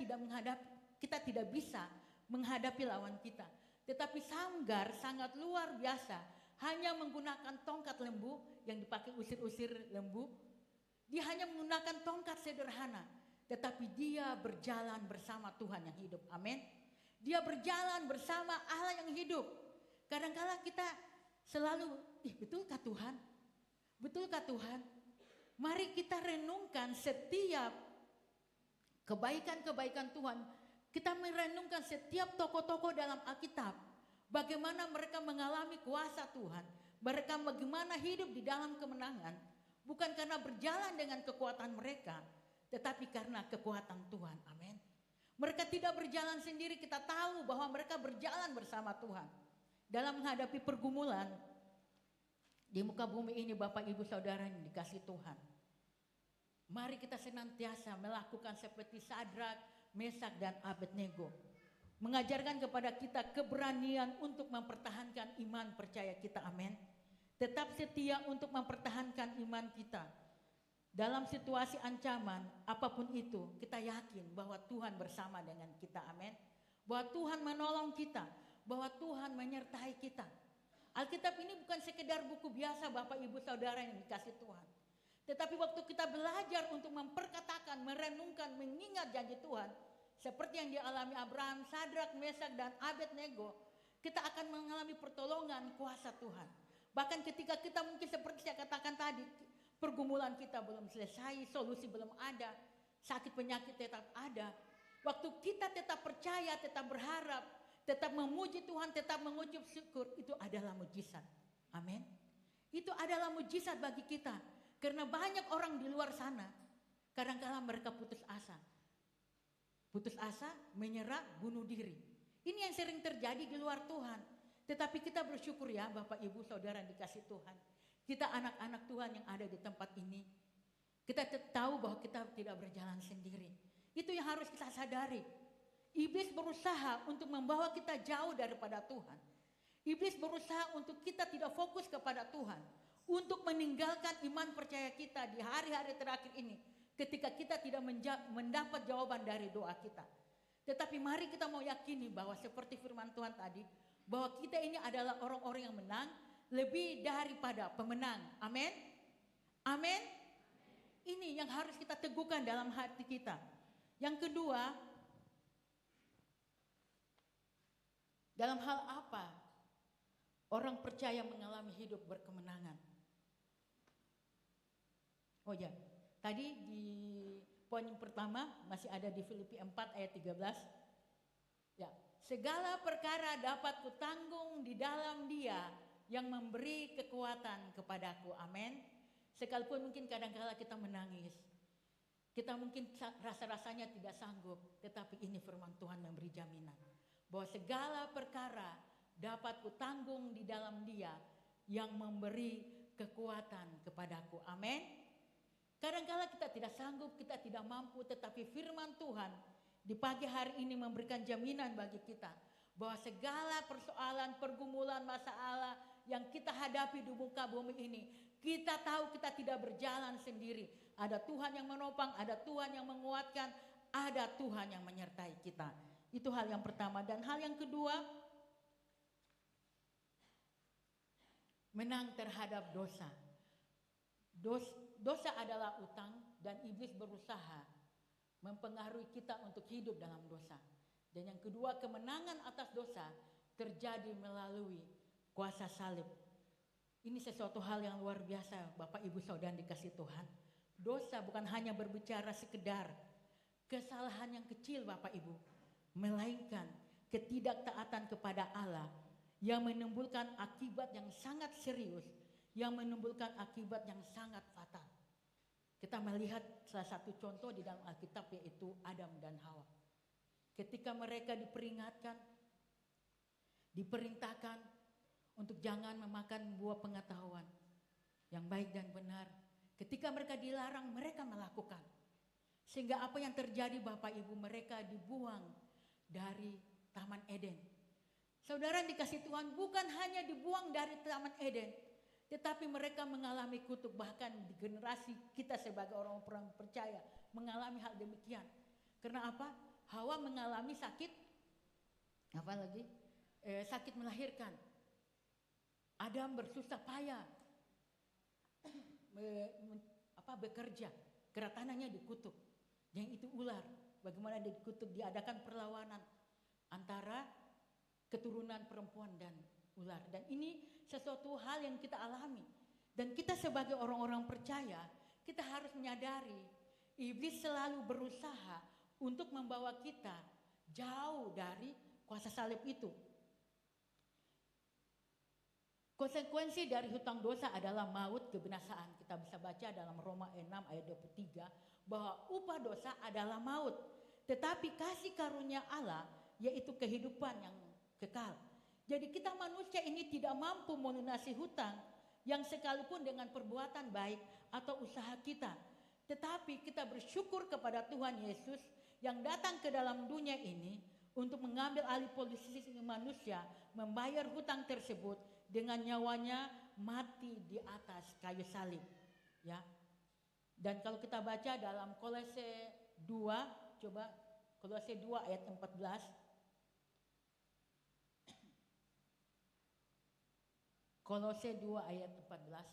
tidak bisa menghadapi lawan kita. Tetapi Samgar sangat luar biasa, hanya menggunakan tongkat lembu yang dipakai usir-usir lembu. Dia hanya menggunakan tongkat sederhana, tetapi dia berjalan bersama Tuhan yang hidup. Amin. Dia berjalan bersama Allah yang hidup. Kadang-kala kita selalu, betulkah Tuhan? Betulkah Tuhan? Mari kita renungkan setiap kebaikan-kebaikan Tuhan. Kita merenungkan setiap tokoh-tokoh dalam Alkitab. Bagaimana mereka mengalami kuasa Tuhan. Mereka bagaimana hidup di dalam kemenangan. Bukan karena berjalan dengan kekuatan mereka, tetapi karena kekuatan Tuhan. Amin. Mereka tidak berjalan sendiri, kita tahu bahwa mereka berjalan bersama Tuhan. Dalam menghadapi pergumulan di muka bumi ini Bapak Ibu Saudara yang dikasih Tuhan. Mari kita senantiasa melakukan seperti Sadrak, Mesak dan Abednego. Mengajarkan kepada kita keberanian untuk mempertahankan iman percaya kita. Amin. Tetap setia untuk mempertahankan iman kita. Dalam situasi ancaman apapun itu, kita yakin bahwa Tuhan bersama dengan kita. Amin. Bahwa Tuhan menolong kita, bahwa Tuhan menyertai kita. Alkitab ini bukan sekedar buku biasa Bapak Ibu Saudara yang dikasih Tuhan. Tetapi waktu kita belajar untuk memperkatakan, merenungkan, mengingat janji Tuhan. Seperti yang dialami Abraham, Sadrak, Mesak dan Abednego. Kita akan mengalami pertolongan kuasa Tuhan. Bahkan ketika kita mungkin seperti saya katakan tadi, pergumulan kita belum selesai, solusi belum ada, sakit penyakit tetap ada. Waktu kita tetap percaya, tetap berharap, tetap memuji Tuhan, tetap mengucap syukur, itu adalah mujizat. Amin. Itu adalah mujizat bagi kita. Karena banyak orang di luar sana, kadang-kadang mereka putus asa. Putus asa, menyerah, bunuh diri. Ini yang sering terjadi di luar Tuhan. Tetapi kita bersyukur ya Bapak Ibu Saudara yang dikasih Tuhan. Kita anak-anak Tuhan yang ada di tempat ini. Kita tahu bahwa kita tidak berjalan sendiri. Itu yang harus kita sadari. Iblis berusaha untuk membawa kita jauh daripada Tuhan. Iblis berusaha untuk kita tidak fokus kepada Tuhan. Untuk meninggalkan iman percaya kita di hari-hari terakhir ini. Ketika kita tidak mendapat jawaban dari doa kita. Tetapi mari kita mau yakini bahwa seperti firman Tuhan tadi. Bahwa kita ini adalah orang-orang yang menang. Lebih daripada pemenang. Amin. Amin. Ini yang harus kita teguhkan dalam hati kita. Yang kedua, dalam hal apa orang percaya mengalami hidup berkemenangan? Oh ya, tadi di poin yang pertama masih ada di Filipi 4 ayat 13. Ya, segala perkara dapat kutanggung di dalam Dia yang memberi kekuatan kepadaku. Amin. Sekalipun mungkin kadang-kala kita menangis, kita mungkin rasa-rasanya tidak sanggup, tetapi ini firman Tuhan memberi jaminan bahwa segala perkara dapat kutanggung di dalam Dia yang memberi kekuatan kepadaku. Amin. Kadang-kala kita tidak sanggup, kita tidak mampu, tetapi firman Tuhan di pagi hari ini memberikan jaminan bagi kita bahwa segala persoalan, pergumulan, masalah yang kita hadapi di muka bumi ini, kita tahu kita tidak berjalan sendiri. Ada Tuhan yang menopang, ada Tuhan yang menguatkan, ada Tuhan yang menyertai kita. Itu hal yang pertama. Dan hal yang kedua, menang terhadap dosa. Dosa adalah utang dan iblis berusaha mempengaruhi kita untuk hidup dalam dosa. Dan yang kedua, kemenangan atas dosa terjadi melalui kuasa salib. Ini sesuatu hal yang luar biasa, Bapak Ibu Saudara dikasih Tuhan. Dosa bukan hanya berbicara sekedar kesalahan yang kecil Bapak Ibu, melainkan ketidaktaatan kepada Allah yang menimbulkan akibat yang sangat serius, yang menimbulkan akibat yang sangat fatal. Kita melihat salah satu contoh di dalam Alkitab, yaitu Adam dan Hawa. Ketika mereka diperintahkan untuk jangan memakan buah pengetahuan yang baik dan benar. Ketika mereka dilarang, mereka melakukan. Sehingga apa yang terjadi Bapak Ibu, mereka dibuang dari Taman Eden. Saudara dikasih Tuhan, bukan hanya dibuang dari Taman Eden, tetapi mereka mengalami kutuk. Bahkan di generasi kita sebagai orang-orang percaya mengalami hal demikian. Karena apa? Hawa mengalami sakit, sakit melahirkan. Adam bersusah payah bekerja, keratanannya dikutuk. Yang itu ular, bagaimana dia dikutuk, diadakan perlawanan antara keturunan perempuan dan ular. Dan ini sesuatu hal yang kita alami. Dan kita sebagai orang-orang percaya, kita harus menyadari iblis selalu berusaha untuk membawa kita jauh dari kuasa salib itu. Konsekuensi dari hutang dosa adalah maut, kebinasaan. Kita bisa baca dalam Roma 6 ayat 23 bahwa upah dosa adalah maut. Tetapi kasih karunia Allah yaitu kehidupan yang kekal. Jadi kita manusia ini tidak mampu melunasi hutang yang sekalipun dengan perbuatan baik atau usaha kita. Tetapi kita bersyukur kepada Tuhan Yesus yang datang ke dalam dunia ini untuk mengambil alih posisi manusia, membayar hutang tersebut dengan nyawanya mati di atas kayu salib. Ya. Dan kalau kita baca dalam Kolose 2, coba Kolose 2 ayat 14. Kolose 2 ayat 14.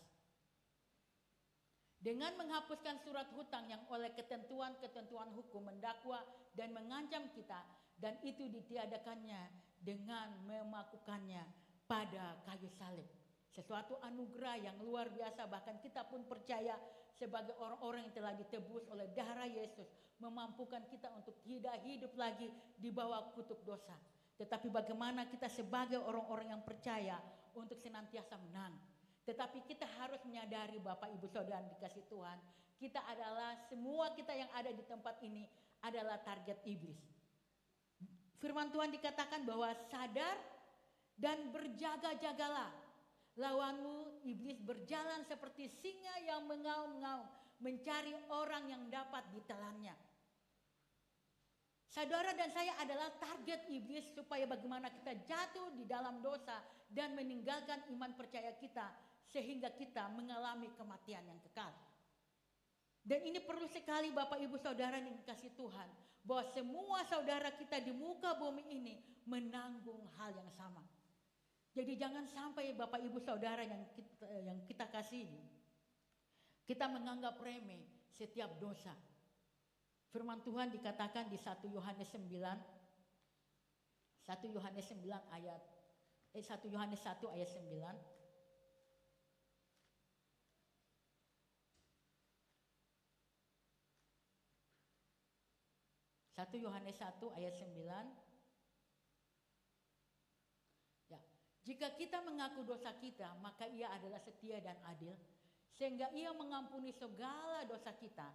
Dengan menghapuskan surat hutang yang oleh ketentuan-ketentuan hukum mendakwa dan mengancam kita, dan itu ditiadakannya dengan memakukannya pada kayu salib. Sesuatu anugerah yang luar biasa, bahkan kita pun percaya sebagai orang-orang yang telah ditebus oleh darah Yesus, memampukan kita untuk tidak hidup lagi di bawah kutuk dosa. Tetapi bagaimana kita sebagai orang-orang yang percaya untuk senantiasa menang. Tetapi kita harus menyadari Bapak Ibu Saudara dikasih Tuhan, kita adalah, semua kita yang ada di tempat ini adalah target iblis. Firman Tuhan dikatakan bahwa sadar dan berjaga-jagalah. Lawanmu iblis berjalan seperti singa yang mengaum-ngaum mencari orang yang dapat ditelannya. Saudara dan saya adalah target iblis supaya bagaimana kita jatuh di dalam dosa dan meninggalkan iman percaya kita sehingga kita mengalami kematian yang kekal. Dan ini perlu sekali Bapak Ibu Saudara yang dikasih Tuhan, bahwa semua saudara kita di muka bumi ini menanggung hal yang sama. Jadi jangan sampai Bapak Ibu Saudara yang kita kasihi, kita menganggap remeh setiap dosa. Firman Tuhan dikatakan di 1 Yohanes 9 ayat 1 Yohanes 1 ayat 9. 1 Yohanes 1 ayat 9. Ya, jika kita mengaku dosa kita, maka Ia adalah setia dan adil, sehingga Ia mengampuni segala dosa kita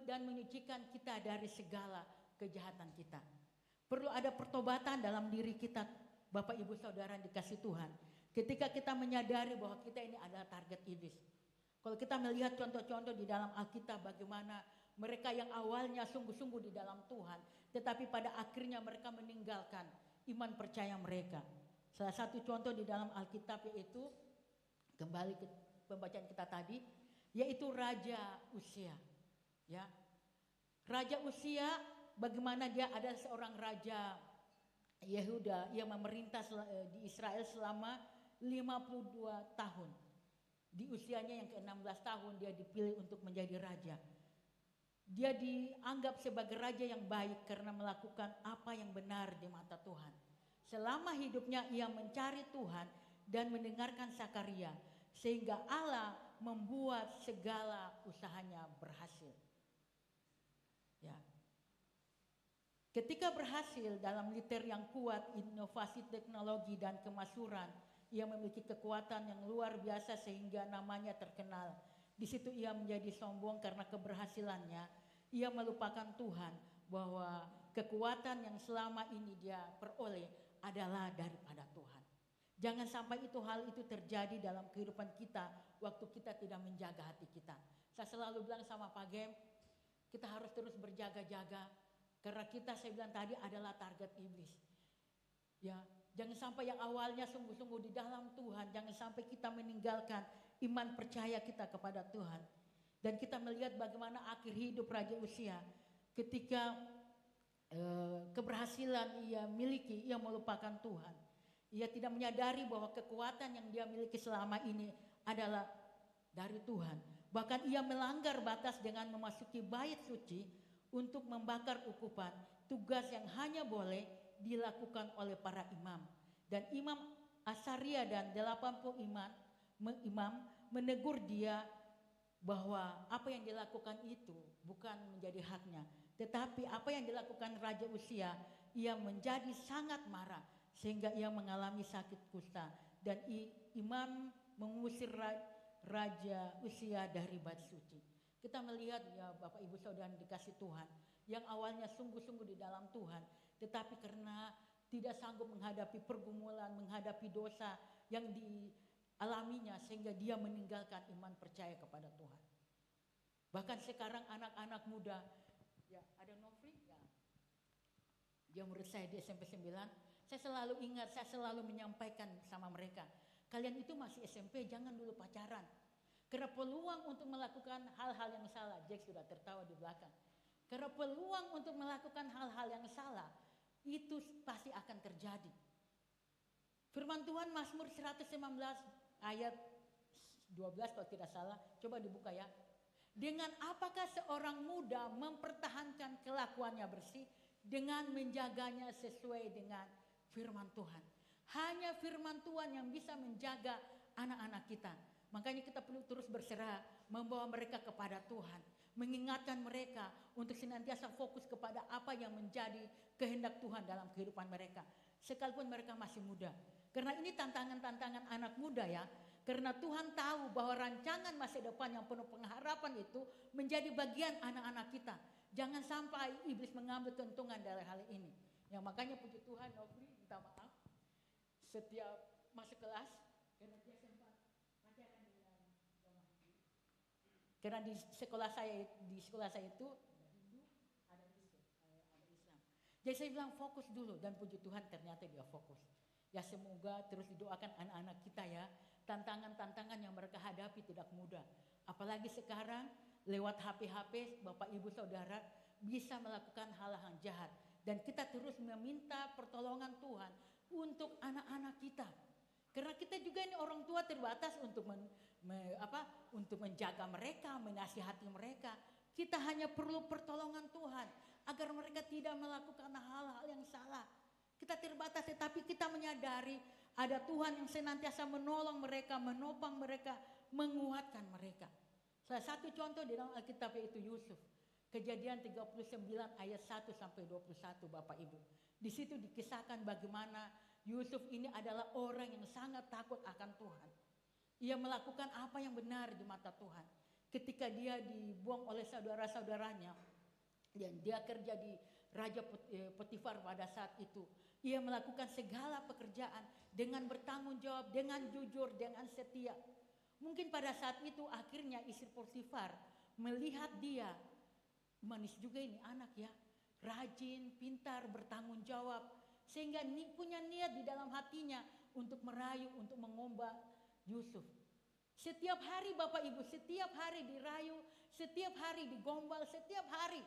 dan menyucikan kita dari segala kejahatan kita. Perlu ada pertobatan dalam diri kita, Bapak Ibu Saudara yang dikasih Tuhan. Ketika kita menyadari bahwa kita ini adalah target iblis. Kalau kita melihat contoh-contoh di dalam Alkitab bagaimana mereka yang awalnya sungguh-sungguh di dalam Tuhan, tetapi pada akhirnya mereka meninggalkan iman percaya mereka. Salah satu contoh di dalam Alkitab yaitu, kembali ke pembacaan kita tadi, yaitu Raja Uzia. Ya, Raja Uzia, bagaimana dia ada seorang raja Yehuda yang memerintah di Israel selama 52 tahun. Di usianya yang ke-16 tahun dia dipilih untuk menjadi raja. Dia dianggap sebagai raja yang baik karena melakukan apa yang benar di mata Tuhan. Selama hidupnya ia mencari Tuhan dan mendengarkan Sakaria, sehingga Allah membuat segala usahanya berhasil. Ya. Ketika berhasil dalam militer yang kuat, inovasi teknologi dan kemasyhuran, ia memiliki kekuatan yang luar biasa sehingga namanya terkenal. Di situ ia menjadi sombong karena keberhasilannya. Ia melupakan Tuhan bahwa kekuatan yang selama ini dia peroleh adalah daripada Tuhan. Jangan sampai hal itu terjadi dalam kehidupan kita waktu kita tidak menjaga hati kita. Saya selalu bilang sama Pak Gem, kita harus terus berjaga-jaga karena kita, saya bilang tadi, adalah target iblis. Ya, jangan sampai yang awalnya sungguh-sungguh di dalam Tuhan, jangan sampai kita meninggalkan iman percaya kita kepada Tuhan. Dan kita melihat bagaimana akhir hidup Raja Uzia ketika keberhasilan ia miliki, ia melupakan Tuhan. Ia tidak menyadari bahwa kekuatan yang dia miliki selama ini adalah dari Tuhan. Bahkan ia melanggar batas dengan memasuki bait suci untuk membakar ukupan, tugas yang hanya boleh dilakukan oleh para imam. Dan Imam Asaria dan 80 imam menegur dia bahwa apa yang dilakukan itu bukan menjadi haknya. Tetapi apa yang dilakukan Raja Uzia, ia menjadi sangat marah sehingga ia mengalami sakit kusta. Dan imam mengusir Raja Uzia dari bait suci. Kita melihat ya Bapak Ibu Saudara dikasih Tuhan, yang awalnya sungguh-sungguh di dalam Tuhan, tetapi karena tidak sanggup menghadapi pergumulan, menghadapi dosa yang dialaminya, sehingga dia meninggalkan iman percaya kepada Tuhan. Bahkan sekarang anak-anak muda, ya ada Nofri, ya, dia murid saya di SMP 9, saya selalu ingat, saya selalu menyampaikan sama mereka, kalian itu masih SMP, jangan dulu pacaran. Karena peluang untuk melakukan hal-hal yang salah, Jack sudah tertawa di belakang. Karena peluang untuk melakukan hal-hal yang salah, itu pasti akan terjadi. Firman Tuhan Mazmur 119 ayat 12 kalau tidak salah, coba dibuka ya. Dengan apakah seorang muda mempertahankan kelakuannya bersih dengan menjaganya sesuai dengan firman Tuhan. Hanya firman Tuhan yang bisa menjaga anak-anak kita. Makanya kita perlu terus berserah, membawa mereka kepada Tuhan, mengingatkan mereka untuk senantiasa fokus kepada apa yang menjadi kehendak Tuhan dalam kehidupan mereka, sekalipun mereka masih muda. Karena ini tantangan-tantangan anak muda ya, karena Tuhan tahu bahwa rancangan masa depan yang penuh pengharapan itu menjadi bagian anak-anak kita. Jangan sampai iblis mengambil keuntungan dari hal ini. Ya makanya puji Tuhan, Nofri minta maaf setiap masuk kelas, karena dia sempat pacaran dengan karena di sekolah saya itu ada Hindu, ada Islam. Jadi saya bilang fokus dulu, dan puji Tuhan ternyata dia fokus. Ya semoga terus didoakan anak-anak kita ya. Tantangan-tantangan yang mereka hadapi tidak mudah. Apalagi sekarang lewat HP-HP Bapak Ibu Saudara bisa melakukan hal-hal jahat. Dan kita terus meminta pertolongan Tuhan untuk anak-anak kita. Karena kita juga ini orang tua terbatas untuk untuk menjaga mereka, menasihati mereka. Kita hanya perlu pertolongan Tuhan agar mereka tidak melakukan hal-hal yang salah. Kita terbatas, tetapi kita menyadari ada Tuhan yang senantiasa menolong mereka, menopang mereka, menguatkan mereka. Salah satu contoh di dalam Alkitab yaitu Yusuf. Kejadian 39 ayat 1 sampai 21 Bapak Ibu. Di situ dikisahkan bagaimana Yusuf ini adalah orang yang sangat takut akan Tuhan. Ia melakukan apa yang benar di mata Tuhan. Ketika dia dibuang oleh saudara-saudaranya dan dia kerja di Raja Potifar pada saat itu. Ia melakukan segala pekerjaan dengan bertanggung jawab, dengan jujur, dengan setia. Mungkin pada saat itu akhirnya istri Potifar melihat dia, manis juga ini anak ya, rajin, pintar, bertanggung jawab. Sehingga punya niat di dalam hatinya untuk merayu, untuk mengombak Yusuf. Setiap hari Bapak Ibu, setiap hari dirayu, setiap hari digombal, setiap hari.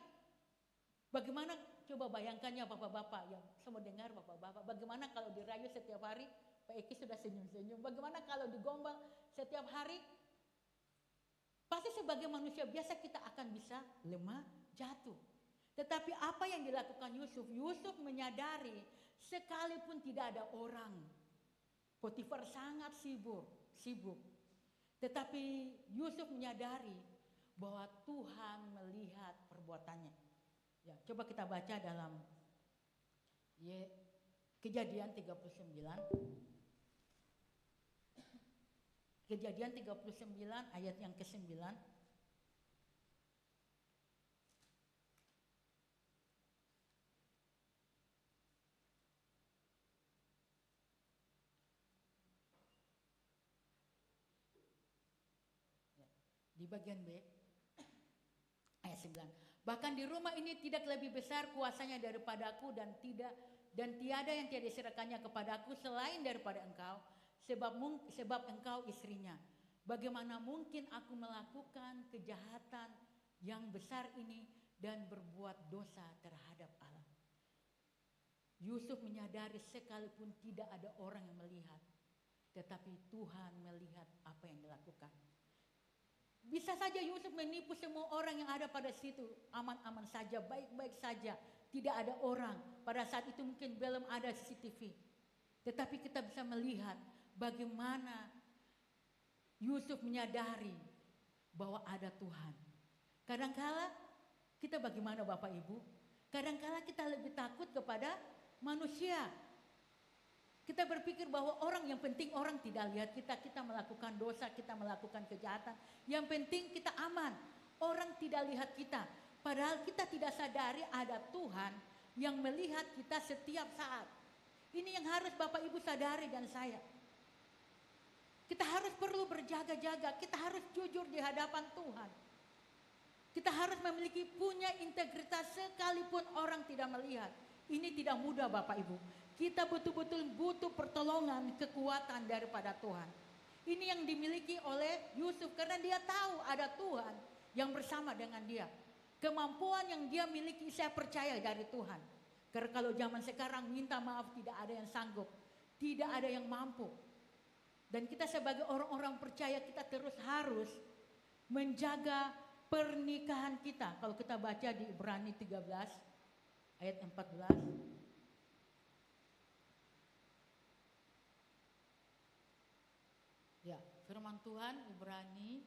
Bagaimana coba bayangkannya bapak-bapak yang semua dengar bapak-bapak, bagaimana kalau dirayu setiap hari? Pak Eki sudah senyum-senyum. Bagaimana kalau digombal setiap hari? Pasti sebagai manusia biasa kita akan bisa lemah, jatuh. Tetapi apa yang dilakukan Yusuf? Yusuf menyadari sekalipun tidak ada orang. Potifar sangat sibuk. Tetapi Yusuf menyadari bahwa Tuhan melihat perbuatannya. Ya, coba kita baca dalam Kejadian 39. Kejadian 39 ayat yang ke-9. Ya, di bagian B ayat 9. Bahkan di rumah ini tidak lebih besar kuasanya daripadaku dan tiada yang tiada diserahkannya kepadaku selain daripada engkau, sebab engkau istrinya. Bagaimana mungkin aku melakukan kejahatan yang besar ini dan berbuat dosa terhadap Allah? Yusuf menyadari sekalipun tidak ada orang yang melihat, tetapi Tuhan melihat apa yang dilakukan. Bisa saja Yusuf menipu semua orang yang ada pada situ, aman-aman saja, baik-baik saja, tidak ada orang. Pada saat itu mungkin belum ada CCTV. Tetapi kita bisa melihat bagaimana Yusuf menyadari bahwa ada Tuhan. Kadangkala kita bagaimana Bapak Ibu? Kadangkala kita lebih takut kepada manusia. Kita berpikir bahwa orang yang penting orang tidak lihat kita melakukan dosa, kita melakukan kejahatan. Yang penting kita aman, orang tidak lihat kita. Padahal kita tidak sadari ada Tuhan yang melihat kita setiap saat. Ini yang harus Bapak Ibu sadari dan saya. Kita harus perlu berjaga-jaga, kita harus jujur di hadapan Tuhan. Kita harus memiliki punya integritas sekalipun orang tidak melihat. Ini tidak mudah Bapak Ibu. Kita betul-betul butuh pertolongan, kekuatan daripada Tuhan. Ini yang dimiliki oleh Yusuf karena dia tahu ada Tuhan yang bersama dengan dia. Kemampuan yang dia miliki saya percaya dari Tuhan. Karena kalau zaman sekarang minta maaf tidak ada yang sanggup, tidak ada yang mampu. Dan kita sebagai orang-orang percaya kita terus harus menjaga pernikahan kita. Kalau kita baca di Ibrani 13 ayat 14. Ya, firman Tuhan Ibrani.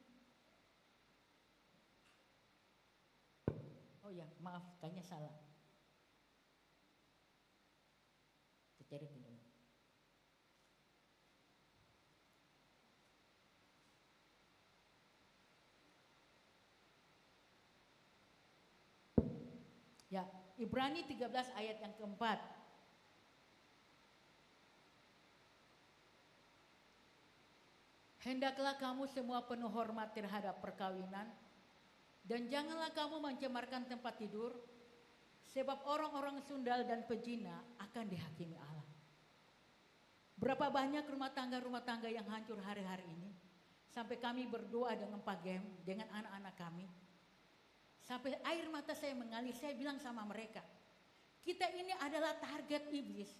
Oh ya, maaf, kayaknya salah. Kita cari dulu. Ya, Ibrani 13 ayat yang keempat. Hendaklah kamu semua penuh hormat terhadap perkawinan, dan janganlah kamu mencemarkan tempat tidur, sebab orang-orang sundal dan pezina akan dihakimi Allah. Berapa banyak rumah tangga yang hancur hari-hari ini, sampai kami berdoa dengan Pak Gem, dengan anak-anak kami, sampai air mata saya mengalir. Saya bilang sama mereka, kita ini adalah target iblis,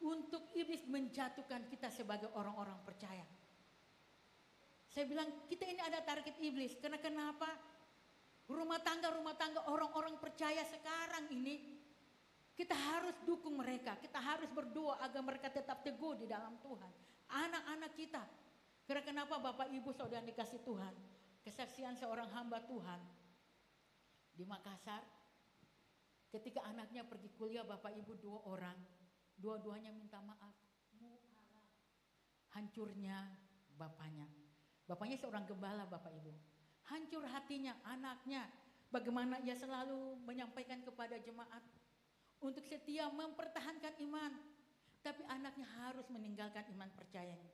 untuk iblis menjatuhkan kita sebagai orang-orang percaya. Saya bilang kita ini ada target iblis. Karena kenapa? Rumah tangga orang-orang percaya sekarang ini, kita harus dukung mereka. Kita harus berdoa agar mereka tetap teguh di dalam Tuhan. Anak-anak kita. Karena kenapa Bapak Ibu saudara dikasih Tuhan? Kesaksian seorang hamba Tuhan. di Makassar. Ketika anaknya pergi kuliah, Bapak Ibu 2 orang, dua-duanya minta maaf. Hancurnya bapaknya. Bapaknya seorang gembala, Bapak Ibu. Hancur hatinya anaknya. Bagaimana ia selalu menyampaikan kepada jemaat untuk setia mempertahankan iman. Tapi anaknya harus meninggalkan iman percayanya.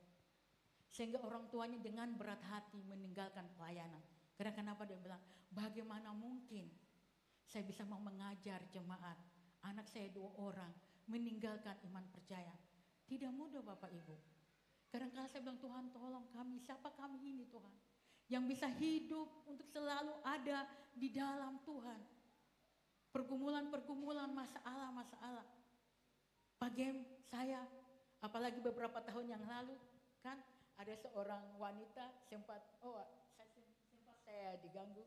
Sehingga orang tuanya dengan berat hati meninggalkan pelayanan. Karena kenapa dia bilang, bagaimana mungkin saya bisa mau mengajar jemaat, anak saya 2 orang meninggalkan iman percaya. Tidak mudah Bapak Ibu. Kadang-kadang saya bilang, Tuhan tolong kami, siapa kami ini Tuhan, yang bisa hidup untuk selalu ada di dalam Tuhan. Pergumulan-pergumulan, masalah-masalah. Pagem saya, apalagi beberapa tahun yang lalu, kan ada seorang wanita sempat saya diganggu.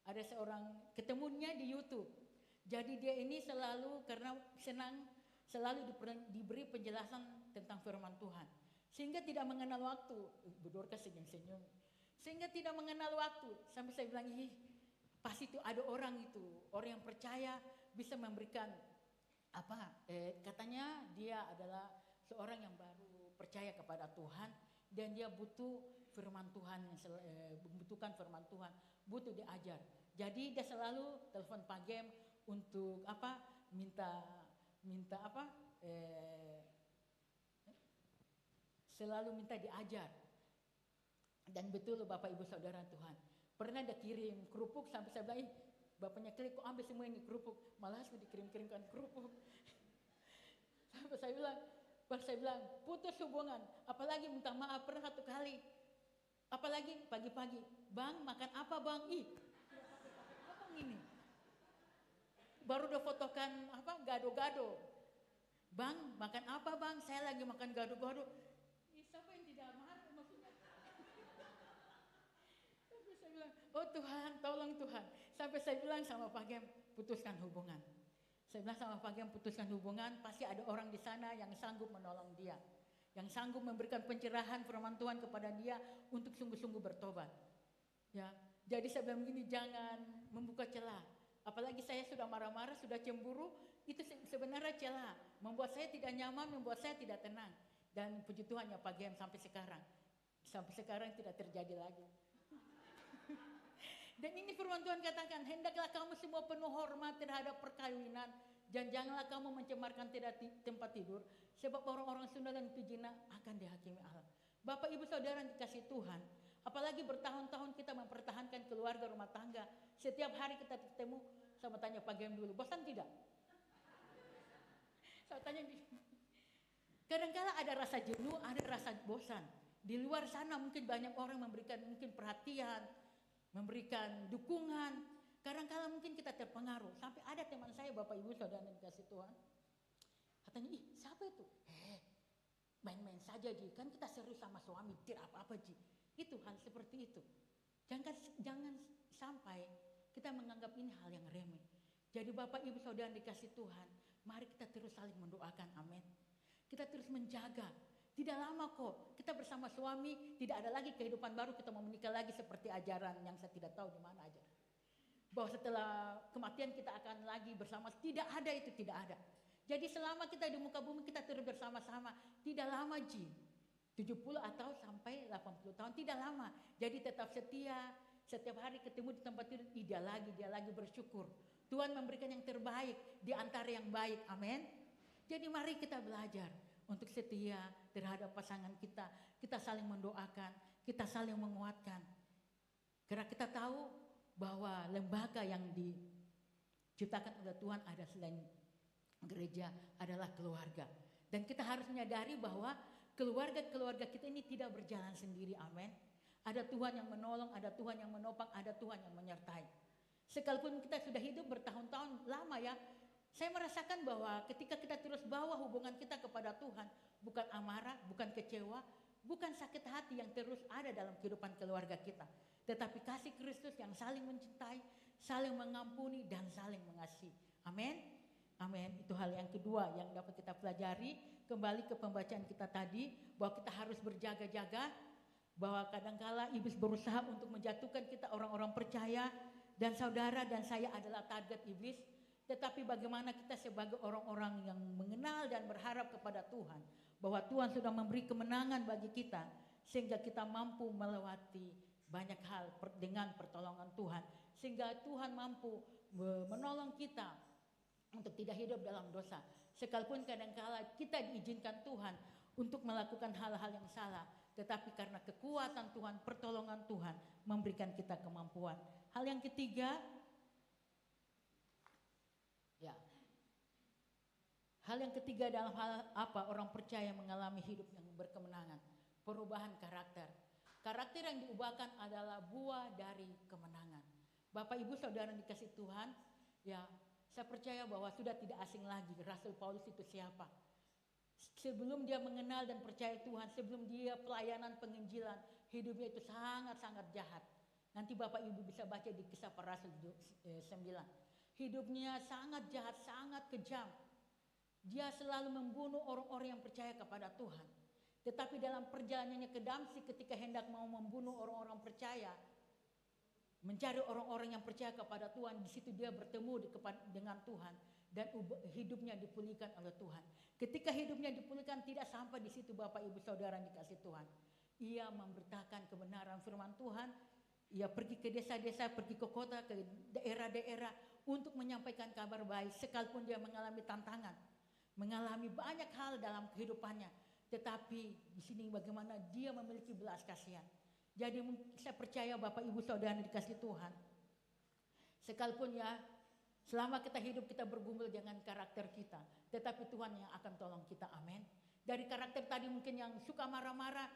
Ada seorang ketemunya di YouTube. Jadi dia ini selalu karena senang selalu diberi penjelasan tentang firman Tuhan. Sehingga tidak mengenal waktu. Ibu Dorcas senyum-senyum. Sehingga tidak mengenal waktu. Sampai saya bilang, pasti itu ada orang itu. Orang yang percaya bisa memberikan katanya dia adalah seorang yang baru percaya kepada Tuhan. Dan dia butuh firman Tuhan, membutuhkan firman Tuhan. Butuh diajar. Jadi dia selalu telepon Pagem untuk selalu minta diajar. Dan betul Bapak Ibu Saudara Tuhan, pernah dia kirim kerupuk sampai saya bilang, bapaknya klik kok ambil semua ini kerupuk, malah sudah dikirim-kirimkan kerupuk. Sampai saya bilang putus hubungan, apalagi minta maaf pernah 1 kali. Apalagi pagi-pagi, Bang makan apa Bang? Apa ini? Baru udah fotokan gado-gado. Bang makan apa Bang? Saya lagi makan gado-gado. Siapa yang tidak marah maksudnya? Sampai saya bilang, oh Tuhan, tolong Tuhan. Sampai saya bilang sama Pak Gem, putuskan hubungan. Saya bilang sama Pak Gem, putuskan hubungan. Pasti ada orang di sana yang sanggup menolong dia, yang sanggup memberikan pencerahan firman Tuhan kepada dia untuk sungguh-sungguh bertobat. Ya, jadi saya bilang begini, jangan membuka celah. Apalagi saya sudah marah-marah, sudah cemburu, itu sebenarnya celah. Membuat saya tidak nyaman, membuat saya tidak tenang. Dan puji Tuhan ya Pak Gem sampai sekarang tidak terjadi lagi. Dan ini firman Tuhan katakan, hendaklah kamu semua penuh hormat terhadap perkawinan. Dan janganlah kamu mencemarkan tempat tidur. Sebab orang-orang Sunda dan Pijina akan dihakimi Allah. Bapak Ibu Saudara yang dikasih Tuhan. Apalagi bertahun-tahun kita mempertahankan keluarga rumah tangga. Setiap hari kita ketemu, sama tanya Pak Gem dulu, bosan tidak? Saya tanya kadang-kala ada rasa jenuh, ada rasa bosan. Di luar sana mungkin banyak orang memberikan mungkin perhatian, memberikan dukungan. Kadang-kala mungkin kita terpengaruh. Sampai ada teman saya, Bapak Ibu Saudara yang dikasih Tuhan. Katanya, siapa itu? Main-main saja Ji, kan kita serius sama suami, tidak apa-apa Ji. Itu hal seperti itu. Jangan sampai kita menganggap ini hal yang remeh. Jadi Bapak Ibu Saudara yang dikasih Tuhan, mari kita terus saling mendoakan, amin. Kita terus menjaga. Tidak lama kok, kita bersama suami, tidak ada lagi kehidupan baru, kita mau menikah lagi seperti ajaran yang saya tidak tahu di mana aja. Bahwa setelah kematian kita akan lagi bersama, tidak ada itu, tidak ada. Jadi selama kita di muka bumi kita terus bersama-sama, tidak lama Ji. 70 atau sampai 80 tahun, tidak lama. Jadi tetap setia, setiap hari ketemu di tempat tidur, dia lagi bersyukur. Tuhan memberikan yang terbaik di antara yang baik, amin. Jadi mari kita belajar untuk setia terhadap pasangan kita. Kita saling mendoakan, kita saling menguatkan. Karena kita tahu bahwa lembaga yang diciptakan oleh Tuhan ada selain gereja adalah keluarga. Dan kita harus menyadari bahwa keluarga kita ini tidak berjalan sendiri, amin. Ada Tuhan yang menolong, ada Tuhan yang menopang, ada Tuhan yang menyertai. Sekalipun kita sudah hidup bertahun-tahun lama ya, saya merasakan bahwa ketika kita terus bawa hubungan kita kepada Tuhan, bukan amarah, bukan kecewa, bukan sakit hati yang terus ada dalam kehidupan keluarga kita, tetapi kasih Kristus yang saling mencintai, saling mengampuni, dan saling mengasihi. Amin. Amin. Itu hal yang kedua yang dapat kita pelajari. Kembali ke pembacaan kita tadi, bahwa kita harus berjaga-jaga, bahwa kadangkala iblis berusaha untuk menjatuhkan kita orang-orang percaya dan saudara dan saya adalah target iblis. Tetapi bagaimana kita sebagai orang-orang yang mengenal dan berharap kepada Tuhan, bahwa Tuhan sudah memberi kemenangan bagi kita, sehingga kita mampu melewati banyak hal dengan pertolongan Tuhan, sehingga Tuhan mampu menolong kita untuk tidak hidup dalam dosa. Sekalipun kadangkala kita diizinkan Tuhan untuk melakukan hal-hal yang salah, tetapi karena kekuatan Tuhan, pertolongan Tuhan memberikan kita kemampuan. Hal yang ketiga, ya, hal yang ketiga dalam hal apa orang percaya mengalami hidup yang berkemenangan, perubahan karakter. Karakter yang diubahkan adalah buah dari kemenangan. Bapak Ibu Saudara dikasih Tuhan, ya, saya percaya bahwa sudah tidak asing lagi Rasul Paulus itu siapa. Sebelum dia mengenal dan percaya Tuhan, sebelum dia pelayanan penginjilan, hidupnya itu sangat-sangat jahat. Nanti Bapak Ibu bisa baca di Kisah Para Rasul 9. Hidupnya sangat jahat, sangat kejam. Dia selalu membunuh orang-orang yang percaya kepada Tuhan. Tetapi dalam perjalanannya ke Damsyik, ketika hendak mau membunuh orang-orang percaya, mencari orang-orang yang percaya kepada Tuhan, di situ dia bertemu dengan Tuhan dan hidupnya dipulihkan oleh Tuhan. Ketika hidupnya dipulihkan, tidak sampai di situ Bapak Ibu Saudara yang dikasih Tuhan. Ia memberitakan kebenaran firman Tuhan. Ia pergi ke desa-desa, pergi ke kota, ke daerah-daerah untuk menyampaikan kabar baik, sekalipun dia mengalami tantangan, mengalami banyak hal dalam kehidupannya. Tetapi di sini bagaimana dia memiliki belas kasihan. Jadi saya percaya Bapak Ibu Saudara dikasih Tuhan, sekalipun ya selama kita hidup kita bergumul dengan karakter kita, tetapi Tuhan yang akan tolong kita, amin. Dari karakter tadi mungkin yang suka marah-marah,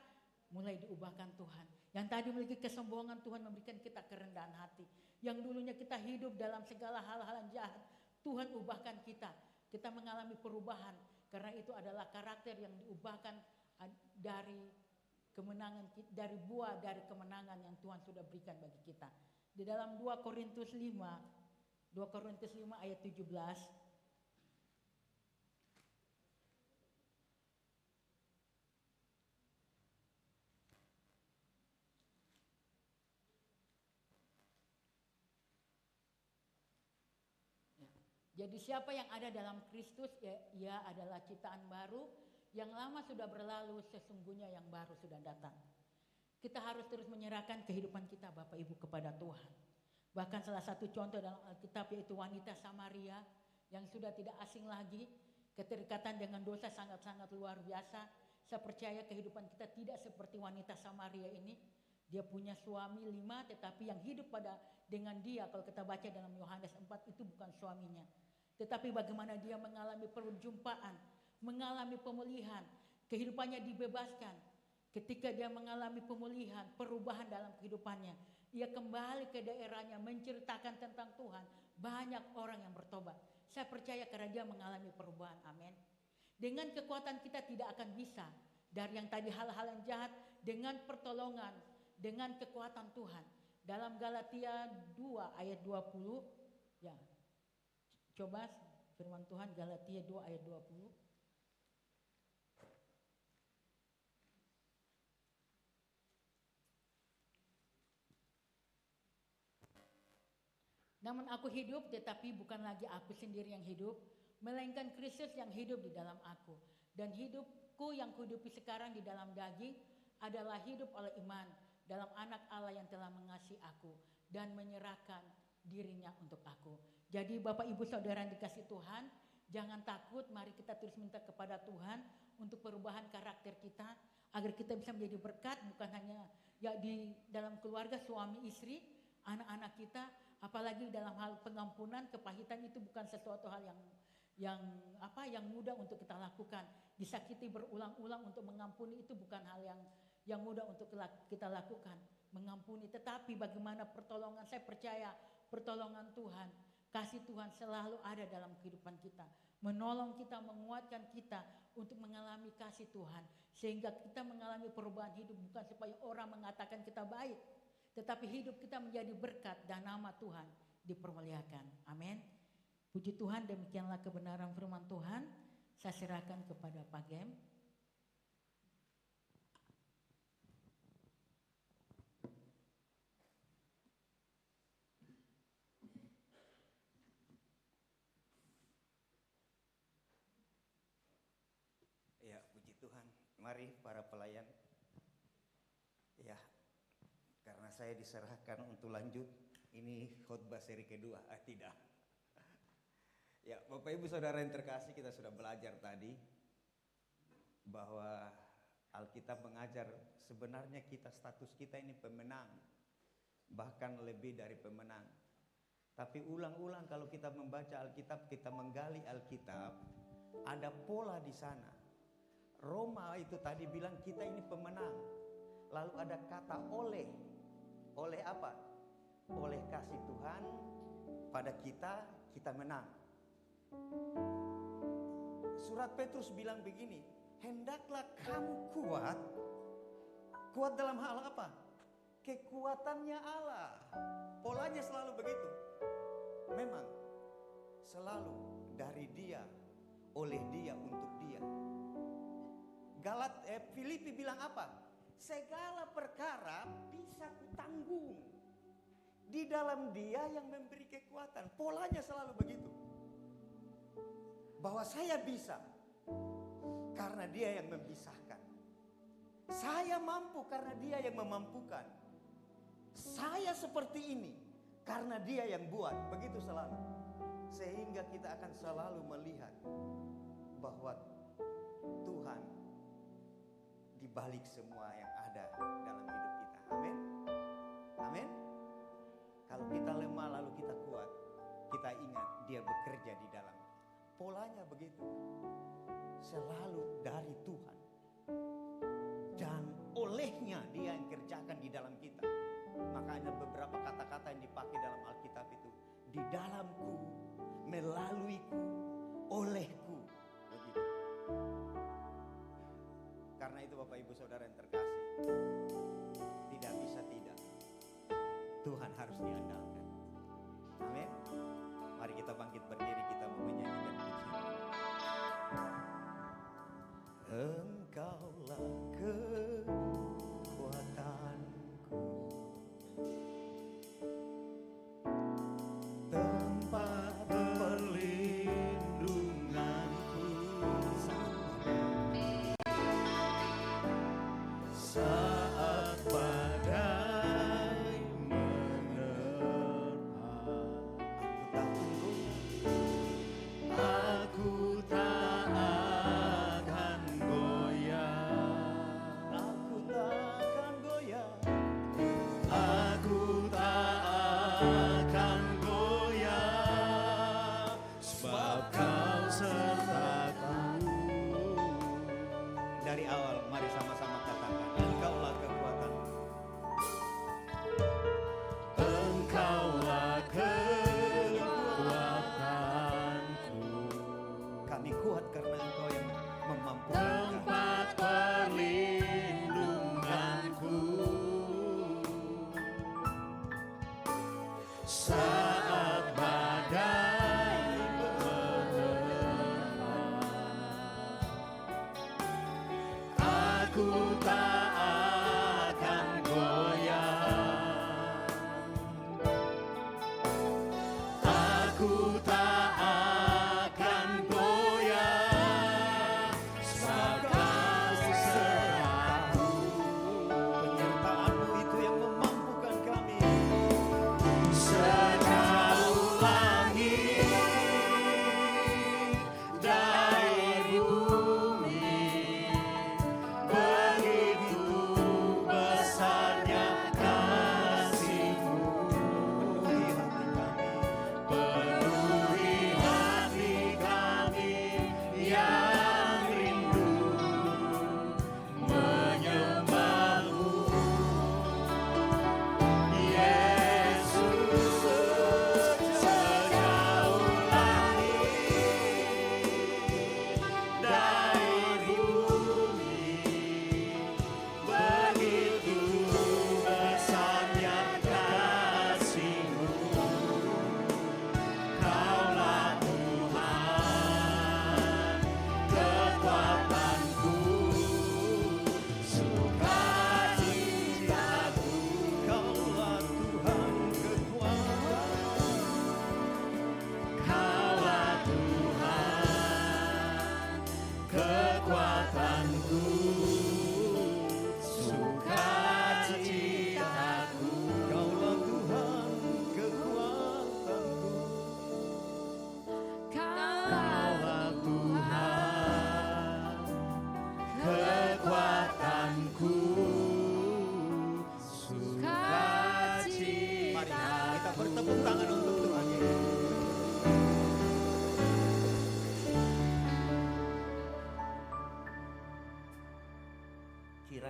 mulai diubahkan Tuhan. Yang tadi memiliki kesombongan, Tuhan memberikan kita kerendahan hati. Yang dulunya kita hidup dalam segala hal-hal yang jahat, Tuhan ubahkan kita. Kita mengalami perubahan, karena itu adalah karakter yang diubahkan dari kemenangan, dari buah dari kemenangan yang Tuhan sudah berikan bagi kita. Di dalam 2 Korintus 5 ayat 17. Jadi siapa yang ada dalam Kristus, ia adalah ciptaan baru, yang lama sudah berlalu, sesungguhnya yang baru sudah datang. Kita harus terus menyerahkan kehidupan kita Bapak Ibu kepada Tuhan. Bahkan salah satu contoh dalam Alkitab yaitu wanita Samaria yang sudah tidak asing lagi, keterikatan dengan dosa sangat-sangat luar biasa. Saya percaya kehidupan kita tidak seperti wanita Samaria ini. Dia punya suami 5, tetapi yang hidup dengan dia, kalau kita baca dalam Yohanes 4, itu bukan suaminya. Tetapi bagaimana dia mengalami perjumpaan, mengalami pemulihan, kehidupannya dibebaskan. Ketika dia mengalami pemulihan, perubahan dalam kehidupannya, ia kembali ke daerahnya menceritakan tentang Tuhan. Banyak orang yang bertobat. Saya percaya karena dia mengalami perubahan, amin. Dengan kekuatan kita tidak akan bisa. Dari yang tadi hal-hal yang jahat, dengan pertolongan, dengan kekuatan Tuhan. Dalam Galatia 2 ayat 20, ya. Coba firman Tuhan Galatia 2 ayat 20. Namun aku hidup, tetapi bukan lagi aku sendiri yang hidup, melainkan Kristus yang hidup di dalam aku. Dan hidupku yang kuhidupi sekarang di dalam daging adalah hidup oleh iman dalam anak Allah yang telah mengasihi aku dan menyerahkan dirinya untuk aku. Jadi Bapak Ibu Saudara yang dikasih Tuhan, jangan takut, mari kita terus minta kepada Tuhan untuk perubahan karakter kita, agar kita bisa menjadi berkat, bukan hanya ya di dalam keluarga suami istri, anak-anak kita, apalagi dalam hal pengampunan, kepahitan itu bukan sesuatu hal yang mudah untuk kita lakukan. Disakiti berulang-ulang untuk mengampuni itu bukan hal yang mudah untuk kita lakukan, mengampuni. Tetapi bagaimana pertolongan, saya percaya pertolongan Tuhan, kasih Tuhan selalu ada dalam kehidupan kita, menolong kita, menguatkan kita untuk mengalami kasih Tuhan, sehingga kita mengalami perubahan hidup, bukan supaya orang mengatakan kita baik, tetapi hidup kita menjadi berkat dan nama Tuhan dipermuliakan. Amin. Puji Tuhan, demikianlah kebenaran firman Tuhan. Saya serahkan kepada Pak Gem.
Mari para pelayan. Ya, karena saya diserahkan untuk lanjut. Ini khotbah seri kedua. Tidak. Ya, Bapak Ibu Saudara yang terkasih, kita sudah belajar tadi bahwa Alkitab mengajar sebenarnya status kita ini pemenang, bahkan lebih dari pemenang. Tapi ulang-ulang kalau kita membaca Alkitab, kita menggali Alkitab, ada pola di sana. Roma itu tadi bilang kita ini pemenang. Lalu ada kata oleh. Oleh apa? Oleh kasih Tuhan pada kita, kita menang. Surat Petrus bilang begini, hendaklah kamu kuat. Kuat dalam hal apa? Kekuatannya Allah. Polanya selalu begitu. Memang selalu dari Dia, oleh Dia, untuk Dia. Filipi bilang apa? Segala perkara bisa kutanggung di dalam Dia yang memberi kekuatan. Polanya selalu begitu. Bahwa saya bisa karena Dia yang memisahkan. Saya mampu karena Dia yang memampukan. Saya seperti ini karena Dia yang buat. Begitu selalu. Sehingga kita akan selalu melihat bahwa Tuhan di balik semua yang ada dalam hidup kita. Amin. Amin. Kalau kita lemah lalu kita kuat, kita ingat Dia bekerja di dalam. Polanya begitu. Selalu dari Tuhan. Dan olehnya Dia yang kerjakan di dalam kita. Makanya beberapa kata-kata yang dipakai dalam Alkitab itu, di dalamku, melaluiku, olehku. Begitu. Karena itu Bapak Ibu Saudara yang terkasih, tidak bisa tidak. Tuhan harus diandalkan. Amin. Mari kita bangkit berdiri, kita mau menyanyikan pujian. Engkaulah kekuatanku, tempat perlindunganku saat badai menerpa. Aku tak tunggu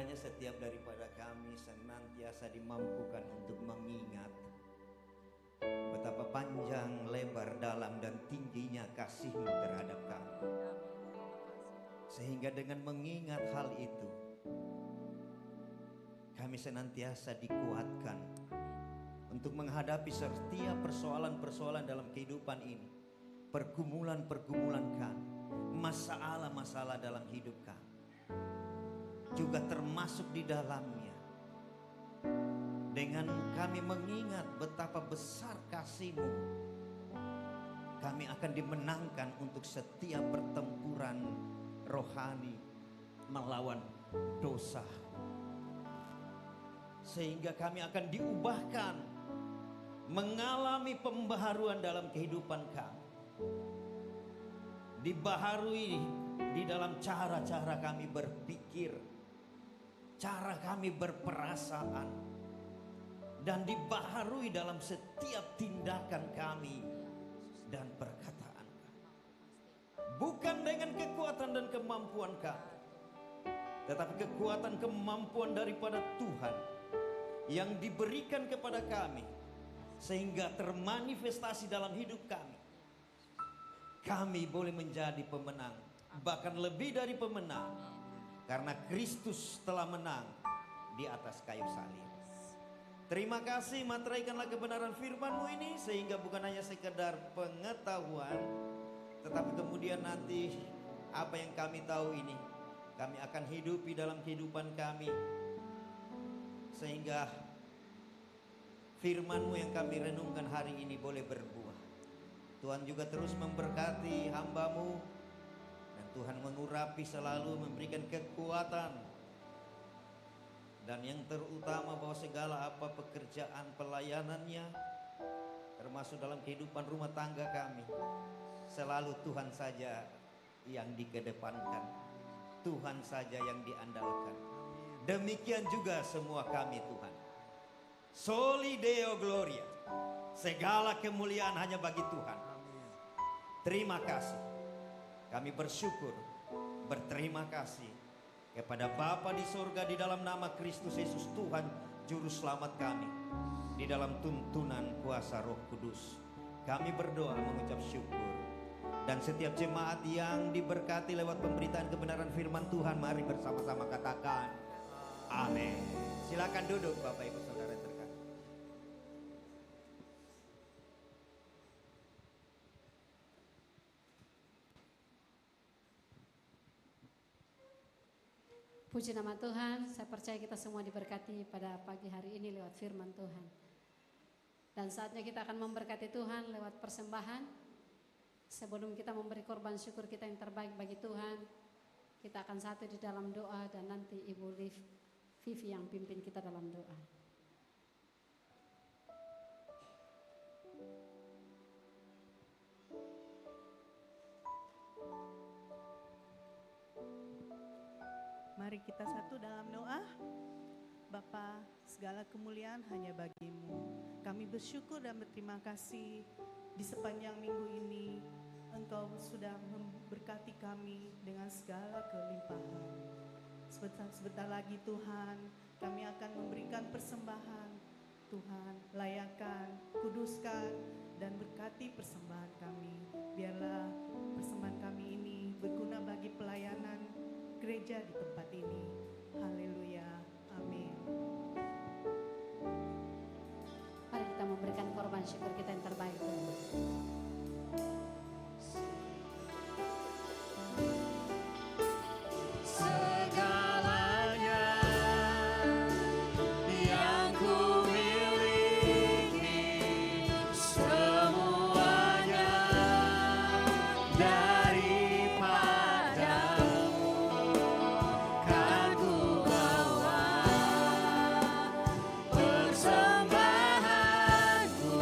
kiranya setiap daripada kami senantiasa dimampukan untuk mengingat betapa panjang, lebar, dalam, dan tingginya kasih-Mu terhadap kami. Sehingga dengan mengingat hal itu, kami senantiasa dikuatkan untuk menghadapi setiap persoalan-persoalan dalam kehidupan ini. Pergumulan-pergumulan kami, masalah-masalah dalam hidup kami, juga termasuk di dalamnya. Dengan kami mengingat betapa besar kasih-Mu, kami akan dimenangkan untuk setiap pertempuran rohani melawan dosa. Sehingga kami akan diubahkan, mengalami pembaharuan dalam kehidupan kami. Dibaharui di dalam cara-cara kami berpikir, cara kami berperasaan, dan dibaharui dalam setiap tindakan kami dan perkataan kami. Bukan dengan kekuatan dan kemampuan kami, tetapi kekuatan kemampuan daripada Tuhan yang diberikan kepada kami, sehingga termanifestasi dalam hidup kami. Kami boleh menjadi pemenang, bahkan lebih dari pemenang, karena Kristus telah menang di atas kayu salib. Terima kasih, materaikanlah kebenaran firman-Mu ini, sehingga bukan hanya sekedar pengetahuan, tetapi kemudian nanti apa yang kami tahu ini kami akan hidupi dalam kehidupan kami, sehingga firman-Mu yang kami renungkan hari ini boleh berbuah. Tuhan juga terus memberkati hamba-Mu, dan Tuhan mengurapi selalu, memberikan kekuatan. Dan yang terutama bahwa segala apa pekerjaan pelayanannya, termasuk dalam kehidupan rumah tangga kami, selalu Tuhan saja yang dikedepankan, Tuhan saja yang diandalkan. Demikian juga semua kami Tuhan. Soli Deo Gloria, segala kemuliaan hanya bagi Tuhan. Terima kasih. Kami bersyukur, berterima kasih kepada Bapa di sorga, di dalam nama Kristus Yesus Tuhan Juru Selamat kami, di dalam tuntunan kuasa Roh Kudus. Kami berdoa mengucap syukur. Dan setiap jemaat yang diberkati lewat pemberitaan kebenaran firman Tuhan, mari bersama-sama katakan amin. Silakan duduk Bapak Ibu Saudara terkasih.
Puji nama Tuhan, saya percaya kita semua diberkati pada pagi hari ini lewat firman Tuhan. Dan saatnya kita akan memberkati Tuhan lewat persembahan. Sebelum kita memberi korban syukur kita yang terbaik bagi Tuhan, kita akan satu di dalam doa, dan nanti Ibu Vivi yang pimpin kita dalam doa.
Mari kita satu dalam doa. Bapa, segala kemuliaan hanya bagi-Mu. Kami bersyukur dan berterima kasih di sepanjang minggu ini Engkau sudah memberkati kami dengan segala kelimpahan. Sebentar lagi Tuhan, kami akan memberikan persembahan. Tuhan, layakan, kuduskan, dan berkati persembahan kami. Biarlah persembahan kami ini berguna bagi pelayanan gereja di tempat ini. Haleluya. Amin.
Mari kita memberikan korban syukur kita yang terbaik.
Segalanya yang ku miliki, semuanya daripadamu, kan ku bawa persembahanku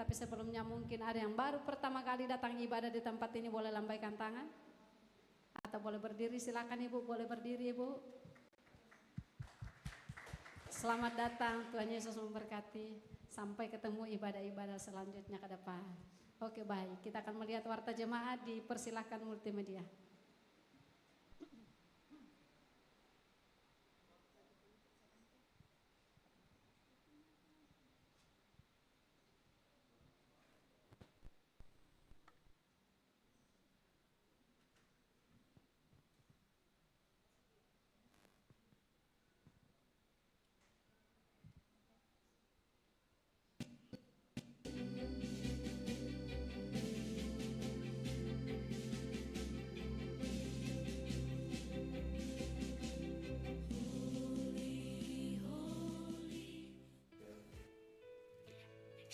Tapi sebelumnya mungkin ada yang baru pertama kali datang ibadah di tempat ini, boleh lambaikan tangan. Atau boleh berdiri, silakan Ibu, boleh berdiri Ibu. Selamat datang, Tuhan Yesus memberkati. Sampai ketemu ibadah-ibadah selanjutnya ke depan. Oke, baik, kita akan melihat warta jemaat, dipersilahkan multimedia.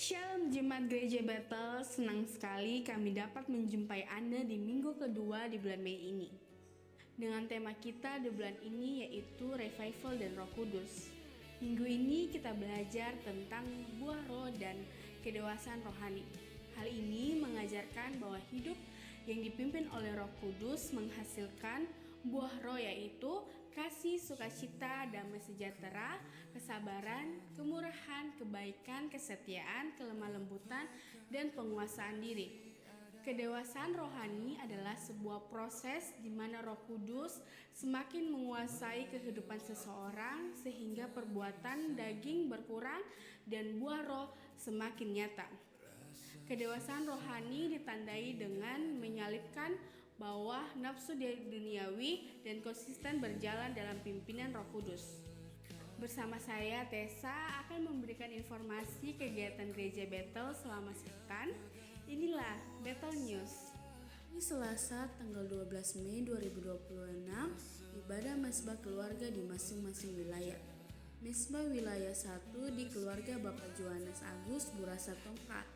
Shalom Jemaat Gereja Bethel, senang sekali kami dapat menjumpai Anda di minggu kedua di bulan Mei ini. Dengan tema kita di bulan ini yaitu Revival dan Roh Kudus. Minggu ini kita belajar tentang buah roh dan kedewasaan rohani. Hal ini mengajarkan bahwa hidup yang dipimpin oleh Roh Kudus menghasilkan buah roh yaitu kasih, sukacita, damai sejahtera, kesabaran, kemurahan, kebaikan, kesetiaan, kelemah lembutan, dan penguasaan diri. Kedewasaan rohani adalah sebuah proses di mana Roh Kudus semakin menguasai kehidupan seseorang sehingga perbuatan daging berkurang dan buah roh semakin nyata. Kedewasaan rohani ditandai dengan menyalipkan bawah nafsu duniawi dan konsisten berjalan dalam pimpinan Roh Kudus. Bersama saya Tessa akan memberikan informasi kegiatan Gereja Bethel selama sepekan. Inilah Bethel News. Hari Selasa tanggal 12 Mei 2026, ibadah mesbah keluarga di masing-masing wilayah. Mesbah wilayah 1 di keluarga Bapak Johannes Agus Burasa Tongkat,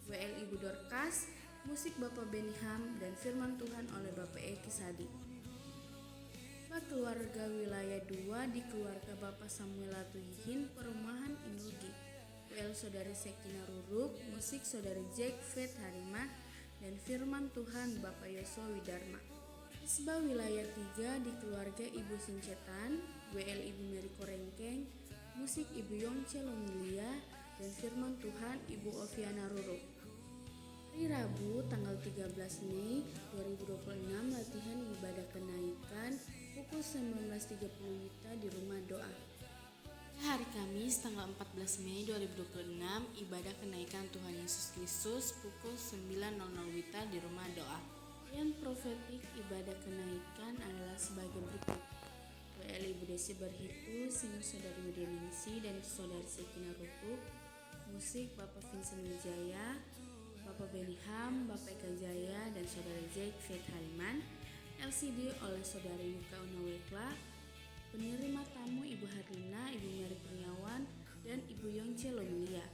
WL Ibu Dorcas, musik Bapak Beniham, dan firman Tuhan oleh Bapak Eki Sadi. Keluarga wilayah 2 di keluarga Bapak Samuel Latuhihin, Perumahan Indulgi, WL Saudari Sekina Ruruk, musik Saudari Jack Faith Hariman, dan firman Tuhan Bapak Yosua Widarma. Mesbah wilayah 3 di keluarga Ibu Sincetan, WL Ibu Mary Korengkeng, musik Ibu Yongce Lomilia, dan firman Tuhan Ibu Oviana Ruruk. Hari Rabu tanggal 13 Mei 2026, latihan ibadah kenaikan pukul 19.30 WITA di rumah doa. Hari Kamis tanggal 14 Mei 2026, ibadah kenaikan Tuhan Yesus Kristus pukul 9.00 WITA di rumah doa. Yang profetik ibadah kenaikan adalah sebagai berikut. WL Ibu Desi Berhitu, singer Saudari Widya Ningsi dan Saudari Sekina Rupuk, musik Bapak Vincent Wijaya, Bapak Beniham, Bapak Eka Jaya, dan Saudara Jack Faith Hariman. LCD oleh Saudara Yuka Unawekla. Penerima tamu Ibu Harlina, Ibu Mary Kurniawan, dan Ibu Yongce Lomilia.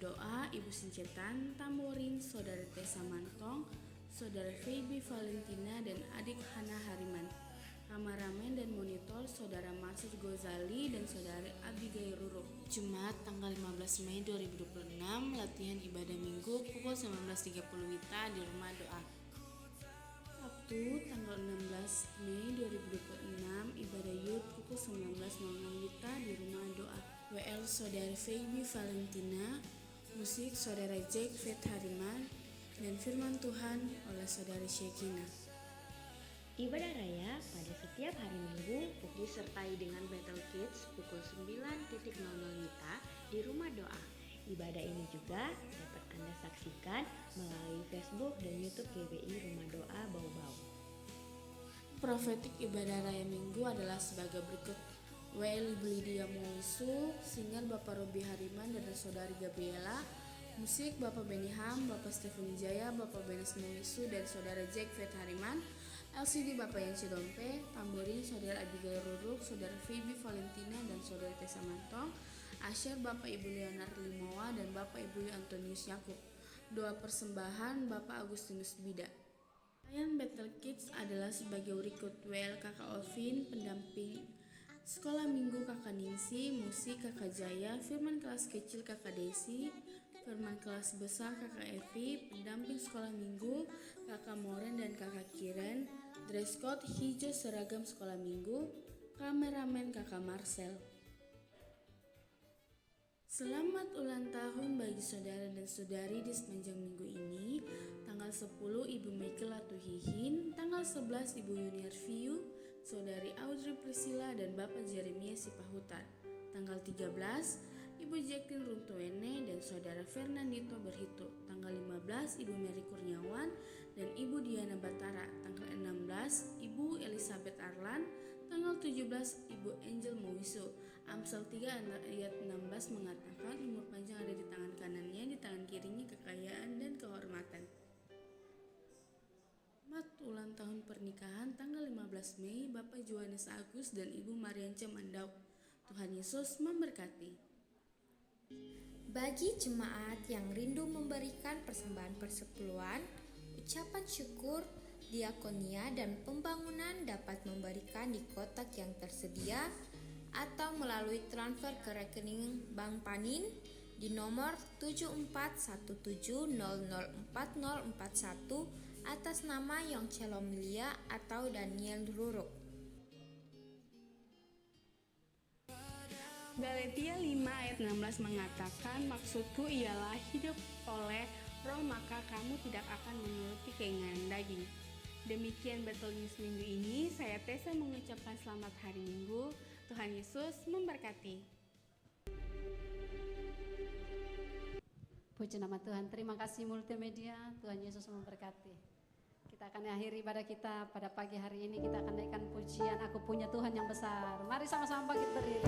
Doa Ibu Sincetan, Tamborin Saudara Tessa Mantong, Saudara Feby Valentina, dan adik Hana Hariman. Kameramen dan monitor Saudara Marsus Gozali dan Saudari Abigail Ruruk. Jumat tanggal 15 Mei 2026, latihan ibadah minggu pukul 19.30 WITA di rumah doa. Sabtu tanggal 16 Mei 2026, ibadah Yud pukul 19.00 WITA di rumah doa. WL Saudari Feby Valentina, musik Saudara Jack Faith Hariman, dan firman Tuhan oleh Saudari Shekina.
Ibadah raya pada setiap hari Minggu disertai dengan Battle Kids pukul 9.00 WITA di rumah doa. Ibadah ini juga dapat Anda saksikan melalui Facebook dan YouTube GBI Rumah Doa Bau-Bau.
Profetik ibadah raya Minggu adalah sebagai berikut. WL Ibu Lydia Moisu, singer Bapak Robi Hariman dan Saudari Gabriela, musik Bapak Beniham, Bapak Stephen Wijaya, Bapak Benes Moisu, dan Saudara Jack Faith Hariman. LCD Bapak Yancy Dompe, tamborin Saudara Abigail Ruruk, Saudara Feby Valentina, dan Saudara Tessa Mantong. Asyar Bapak Ibu Leonard Limoa dan Bapak Ibu Antonius Yakub. Doa persembahan Bapak Agustinus Bida. Tayan Battle Kids adalah sebagai berikut. WL Kakak Ovin, pendamping Sekolah Minggu Kakak Ningsi, musik Kakak Jaya, firman kelas kecil Kakak Desi, Firman kelas besar Kakak Evi, pendamping sekolah minggu Kakak Moren dan Kakak Kiren, dress code hijau seragam sekolah minggu, kameramen Kakak Marcel. Selamat ulang tahun bagi saudara dan saudari di sepanjang minggu ini. Tanggal 10 Ibu Michael Latuhihin, tanggal 11 Ibu Yuniar Viu, Saudari Audrey Priscilla dan Bapak Jeremia Sipahutan. Tanggal 13 Ibu Jacqueline Runtuene dan Saudara Fernandito Berhitu. Tanggal 15 Ibu Mary Kurniawan dan Ibu Diana Batara. Tanggal 16 Ibu Elizabeth Arlan. Tanggal 17 Ibu Angel Mowiso. Amsal 3 ayat 16 mengatakan umur panjang ada di tangan kanannya, di tangan kirinya kekayaan dan kehormatan. Selamat ulang tahun pernikahan tanggal 15 Mei Bapak Johannes Agus dan Ibu Mariance Mandauk. Tuhan Yesus memberkati.
Bagi jemaat yang rindu memberikan persembahan persepuluhan, ucapan syukur, diakonia dan pembangunan dapat memberikan di kotak yang tersedia atau melalui transfer ke rekening Bank Panin di nomor 7417004041 atas nama Yongche Lomilia atau Daniel Ruruk.
Galatia 5 ayat 16 mengatakan, maksudku ialah hidup oleh roh maka kamu tidak akan menuruti keinginan daging. Demikian Battle News minggu ini, saya Tessa mengucapkan selamat hari Minggu. Tuhan Yesus memberkati.
Puji nama Tuhan, terima kasih multimedia, Tuhan Yesus memberkati. Kita akan akhiri ibadah kita pada pagi hari ini, kita akan naikkan pujian Aku Punya Tuhan Yang Besar. Mari sama-sama bangkit berdiri.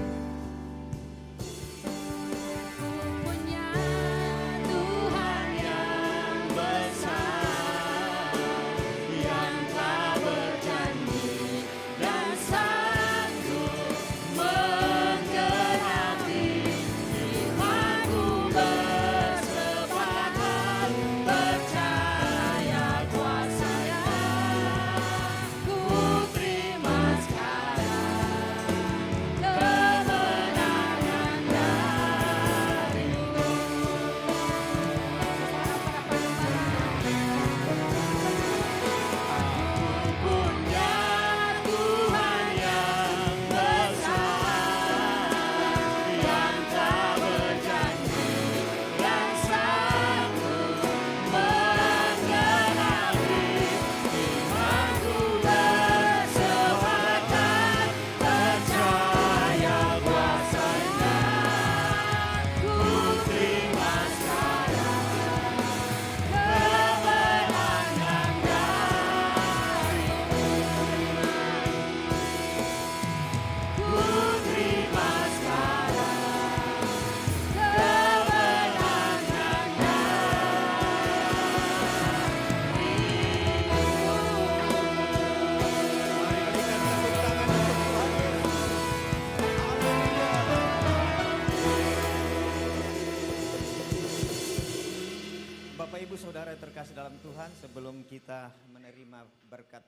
Saudara terkasih dalam Tuhan, sebelum kita menerima berkat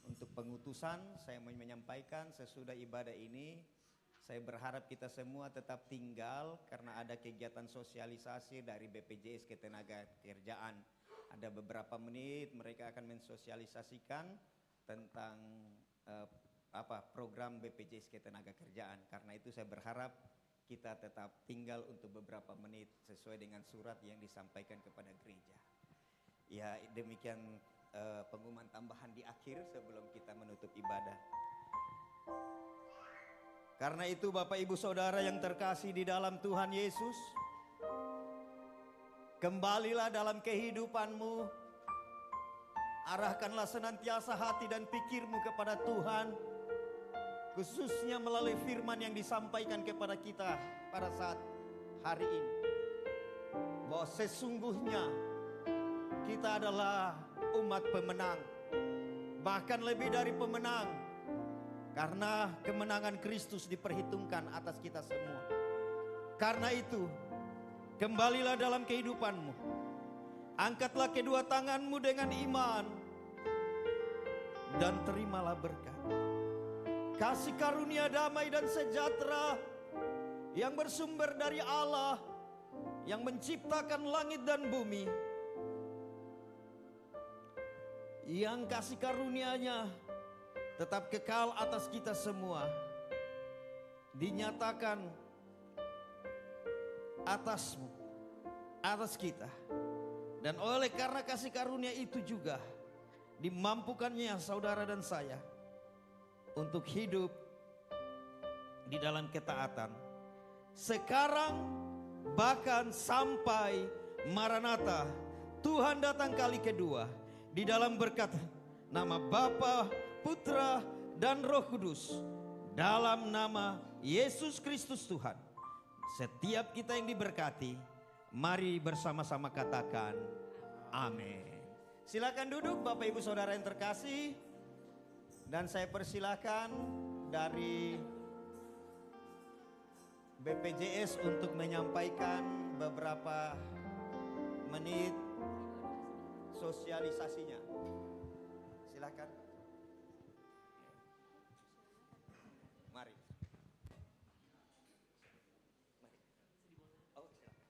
untuk pengutusan, saya mau menyampaikan sesudah ibadah ini, saya berharap kita semua tetap tinggal karena ada kegiatan sosialisasi dari BPJS Ketenagakerjaan. Ada beberapa menit mereka akan mensosialisasikan tentang program BPJS Ketenagakerjaan. Karena itu saya berharap kita tetap tinggal untuk beberapa menit sesuai dengan surat yang disampaikan kepada gereja. Ya, demikian pengumuman tambahan di akhir sebelum kita menutup ibadah. Karena itu Bapak Ibu Saudara yang terkasih di dalam Tuhan Yesus, kembalilah dalam kehidupanmu, arahkanlah senantiasa hati dan pikirmu kepada Tuhan, khususnya melalui firman yang disampaikan kepada kita pada saat hari ini, bahwa sesungguhnya kita adalah umat pemenang, bahkan lebih dari pemenang, karena kemenangan Kristus diperhitungkan atas kita semua. Karena itu, kembalilah dalam kehidupanmu, angkatlah kedua tanganmu dengan iman, dan terimalah berkat. Kasih karunia damai dan sejahtera yang bersumber dari Allah yang menciptakan langit dan bumi, yang kasih karunia-Nya tetap kekal atas kita semua, dinyatakan atasmu, atas kita. Dan oleh karena kasih karunia itu juga dimampukannya saudara dan saya untuk hidup di dalam ketaatan. Sekarang bahkan sampai Maranatha, Tuhan datang kali kedua, di dalam berkat nama Bapa, Putra, dan Roh Kudus, dalam nama Yesus Kristus Tuhan. Setiap kita yang diberkati, mari bersama-sama katakan amin. Silakan duduk Bapak Ibu Saudara yang terkasih. Dan saya persilakan dari BPJS untuk menyampaikan beberapa menit sosialisasinya. Silakan. Mari. Oh, silakan.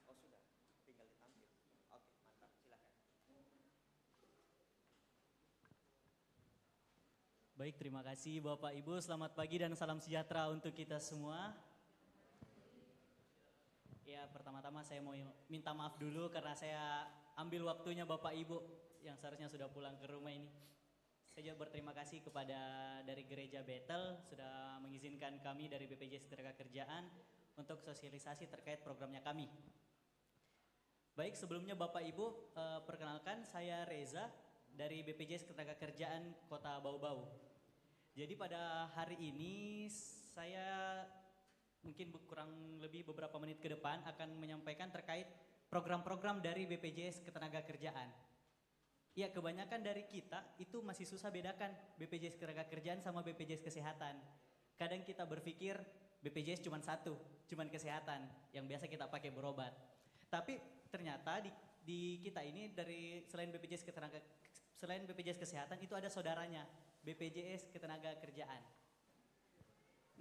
Oh, sudah. Tinggal ditampil. Oke, mantap. Silakan.
Baik, terima kasih Bapak Ibu. Selamat pagi dan salam sejahtera untuk kita semua. Ya, pertama-tama saya mau minta maaf dulu karena saya ambil waktunya Bapak Ibu yang seharusnya sudah pulang ke rumah ini. Saya juga berterima kasih kepada dari Gereja Bethel sudah mengizinkan kami dari BPJS Ketenagakerjaan untuk sosialisasi terkait programnya kami. Baik, sebelumnya Bapak Ibu, perkenalkan saya Reza dari BPJS Ketenagakerjaan Kota Bau-Bau. Jadi pada hari ini saya mungkin kurang lebih beberapa menit ke depan akan menyampaikan terkait program-program dari BPJS Ketenagakerjaan. Ya, kebanyakan dari kita itu masih susah bedakan BPJS Ketenagakerjaan sama BPJS Kesehatan. Kadang kita berpikir BPJS cuma satu, cuma kesehatan yang biasa kita pakai berobat. Tapi ternyata di kita ini dari selain BPJS Kesehatan itu ada saudaranya, BPJS Ketenagakerjaan.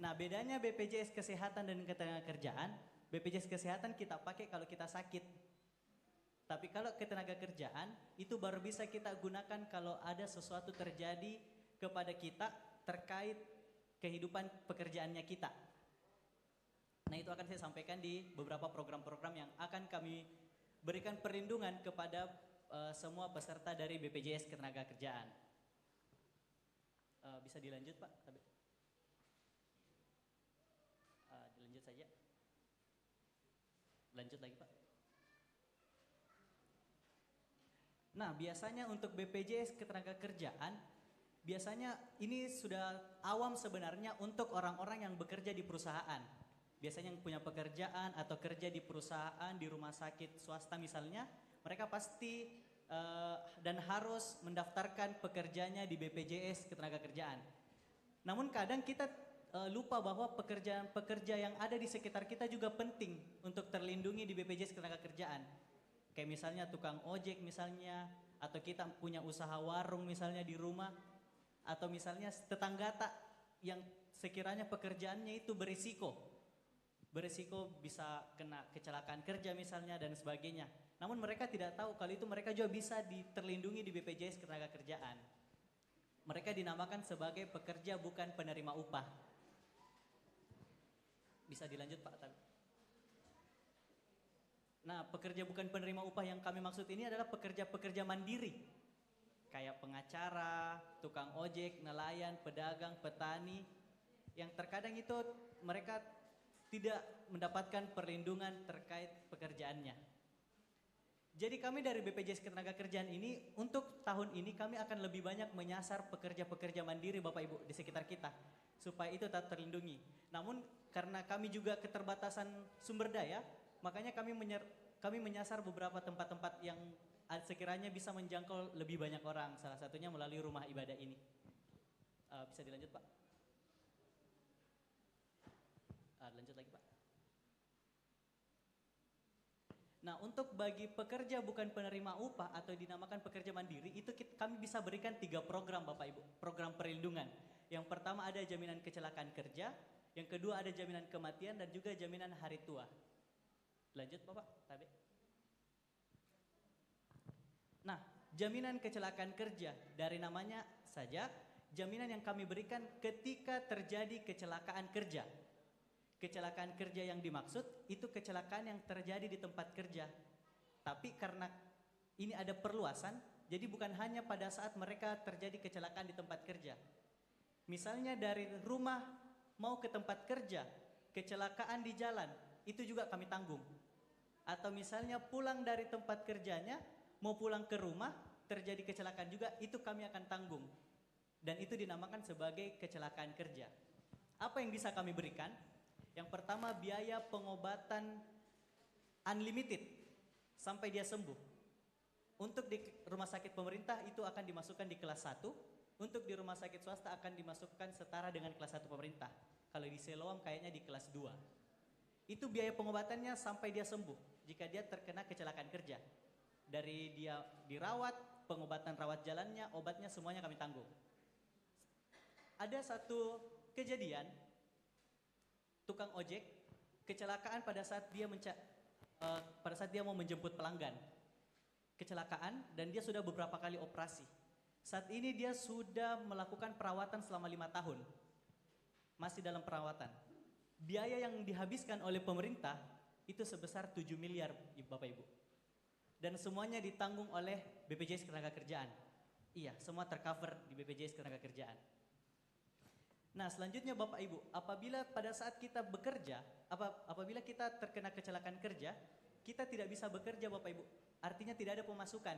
Nah, bedanya BPJS Kesehatan dan Ketenagakerjaan, BPJS Kesehatan kita pakai kalau kita sakit. Tapi kalau Ketenagakerjaan itu baru bisa kita gunakan kalau ada sesuatu terjadi kepada kita terkait kehidupan pekerjaannya kita. Nah, itu akan saya sampaikan di beberapa program-program yang akan kami berikan perlindungan kepada semua peserta dari BPJS Ketenagakerjaan. Bisa dilanjut Pak? Dilanjut saja. Lanjut lagi Pak. Nah, biasanya untuk BPJS Ketenagakerjaan, biasanya ini sudah awam sebenarnya untuk orang-orang yang bekerja di perusahaan. Biasanya yang punya pekerjaan atau kerja di perusahaan, di rumah sakit swasta misalnya, mereka pasti dan harus mendaftarkan pekerjanya di BPJS Ketenagakerjaan. Namun kadang kita lupa bahwa pekerja yang ada di sekitar kita juga penting untuk terlindungi di BPJS Ketenagakerjaan. Kayak misalnya tukang ojek misalnya, atau kita punya usaha warung misalnya di rumah, atau misalnya tetangga yang sekiranya pekerjaannya itu berisiko bisa kena kecelakaan kerja misalnya dan sebagainya. Namun mereka tidak tahu kalau itu mereka juga bisa terlindungi di BPJS Ketenagakerjaan. Mereka dinamakan sebagai pekerja bukan penerima upah. Bisa dilanjut Pak? Nah, pekerja bukan penerima upah yang kami maksud ini adalah pekerja-pekerja mandiri. Kayak pengacara, tukang ojek, nelayan, pedagang, petani. Yang terkadang itu mereka tidak mendapatkan perlindungan terkait pekerjaannya. Jadi kami dari BPJS Ketenagakerjaan ini untuk tahun ini kami akan lebih banyak menyasar pekerja-pekerja mandiri Bapak Ibu di sekitar kita supaya itu tetap terlindungi. Namun karena kami juga keterbatasan sumber daya, makanya kami menyasar beberapa tempat-tempat yang sekiranya bisa menjangkau lebih banyak orang. Salah satunya melalui rumah ibadah ini. Bisa dilanjut Pak? Lanjut lagi Pak. Nah, untuk bagi pekerja bukan penerima upah atau dinamakan pekerja mandiri, itu kami bisa berikan 3 program Bapak Ibu, program perlindungan. Yang pertama ada jaminan kecelakaan kerja, Yang kedua ada jaminan kematian dan juga jaminan hari tua. Lanjut Bapak, Tabe. Nah, jaminan kecelakaan kerja dari namanya saja, jaminan yang kami berikan ketika terjadi kecelakaan kerja. Kecelakaan kerja yang dimaksud itu kecelakaan yang terjadi di tempat kerja. Tapi karena ini ada perluasan, jadi bukan hanya pada saat mereka terjadi kecelakaan di tempat kerja. Misalnya dari rumah mau ke tempat kerja, kecelakaan di jalan, itu juga kami tanggung. Atau misalnya pulang dari tempat kerjanya, mau pulang ke rumah, terjadi kecelakaan juga, itu kami akan tanggung. Dan itu dinamakan sebagai kecelakaan kerja. Apa yang bisa kami berikan? Yang pertama, biaya pengobatan unlimited sampai dia sembuh. Untuk di rumah sakit pemerintah itu akan dimasukkan di kelas 1, untuk di rumah sakit swasta akan dimasukkan setara dengan kelas 1 pemerintah. Kalau di Siloam kayaknya di kelas 2. Itu biaya pengobatannya sampai dia sembuh jika dia terkena kecelakaan kerja. Dari dia dirawat, pengobatan rawat jalannya, obatnya semuanya kami tanggung. Ada satu kejadian, tukang ojek kecelakaan pada saat dia mau menjemput pelanggan. Kecelakaan dan dia sudah beberapa kali operasi. Saat ini dia sudah melakukan perawatan selama 5 tahun. Masih dalam perawatan. Biaya yang dihabiskan oleh pemerintah itu sebesar 7 miliar Bapak Ibu. Dan semuanya ditanggung oleh BPJS Ketenagakerjaan. Iya, semua tercover di BPJS Ketenagakerjaan. Nah, selanjutnya Bapak Ibu, apabila pada saat kita bekerja, apabila kita terkena kecelakaan kerja, kita tidak bisa bekerja Bapak Ibu. Artinya tidak ada pemasukan.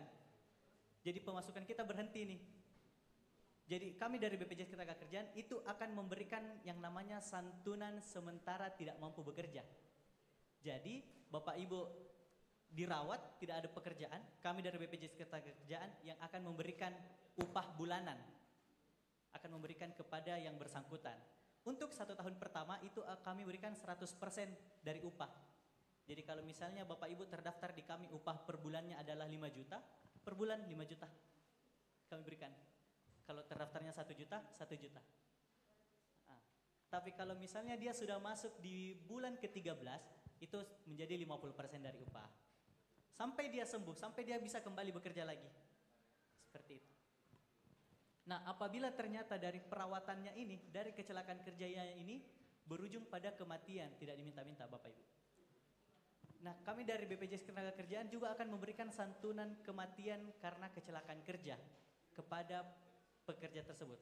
Jadi pemasukan kita berhenti nih. Jadi kami dari BPJS Ketenagakerjaan itu akan memberikan yang namanya santunan sementara tidak mampu bekerja. Jadi Bapak Ibu dirawat, tidak ada pekerjaan, kami dari BPJS Ketenagakerjaan yang akan memberikan upah bulanan. Akan memberikan kepada yang bersangkutan. Untuk 1 tahun pertama itu kami berikan 100% dari upah. Jadi kalau misalnya Bapak Ibu terdaftar di kami upah per bulannya adalah 5 juta, per bulan 5 juta kami berikan. Kalau terdaftarnya 1 juta, 1 juta. Tapi kalau misalnya dia sudah masuk di bulan ke-13, itu menjadi 50% dari upah. Sampai dia sembuh, sampai dia bisa kembali bekerja lagi. Seperti itu. Nah, apabila ternyata dari perawatannya ini, dari kecelakaan kerjanya ini, berujung pada kematian, tidak diminta-minta Bapak Ibu. Nah, kami dari BPJS Ketenagakerjaan juga akan memberikan santunan kematian karena kecelakaan kerja kepada pekerja tersebut.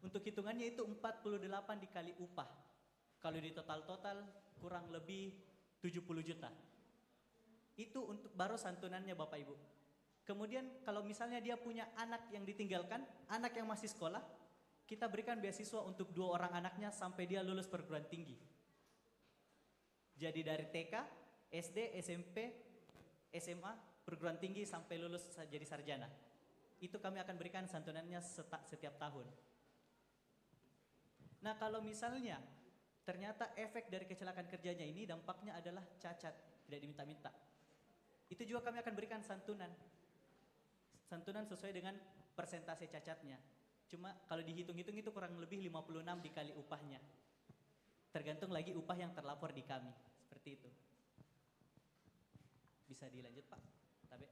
Untuk hitungannya itu 48 dikali upah. Kalau di total kurang lebih 70 juta. Itu untuk baru santunannya Bapak Ibu. Kemudian kalau misalnya dia punya anak yang ditinggalkan, anak yang masih sekolah, kita berikan beasiswa untuk 2 orang anaknya sampai dia lulus perguruan tinggi. Jadi dari TK, SD, SMP, SMA, perguruan tinggi sampai lulus jadi sarjana. Itu kami akan berikan santunannya setiap tahun. Nah, kalau misalnya ternyata efek dari kecelakaan kerjanya ini dampaknya adalah cacat, tidak diminta-minta. Itu juga kami akan berikan santunan. Santunan sesuai dengan persentase cacatnya. Cuma kalau dihitung-hitung itu kurang lebih 56 dikali upahnya. Tergantung lagi upah yang terlapor di kami. Seperti itu. Bisa dilanjut Pak Tabe?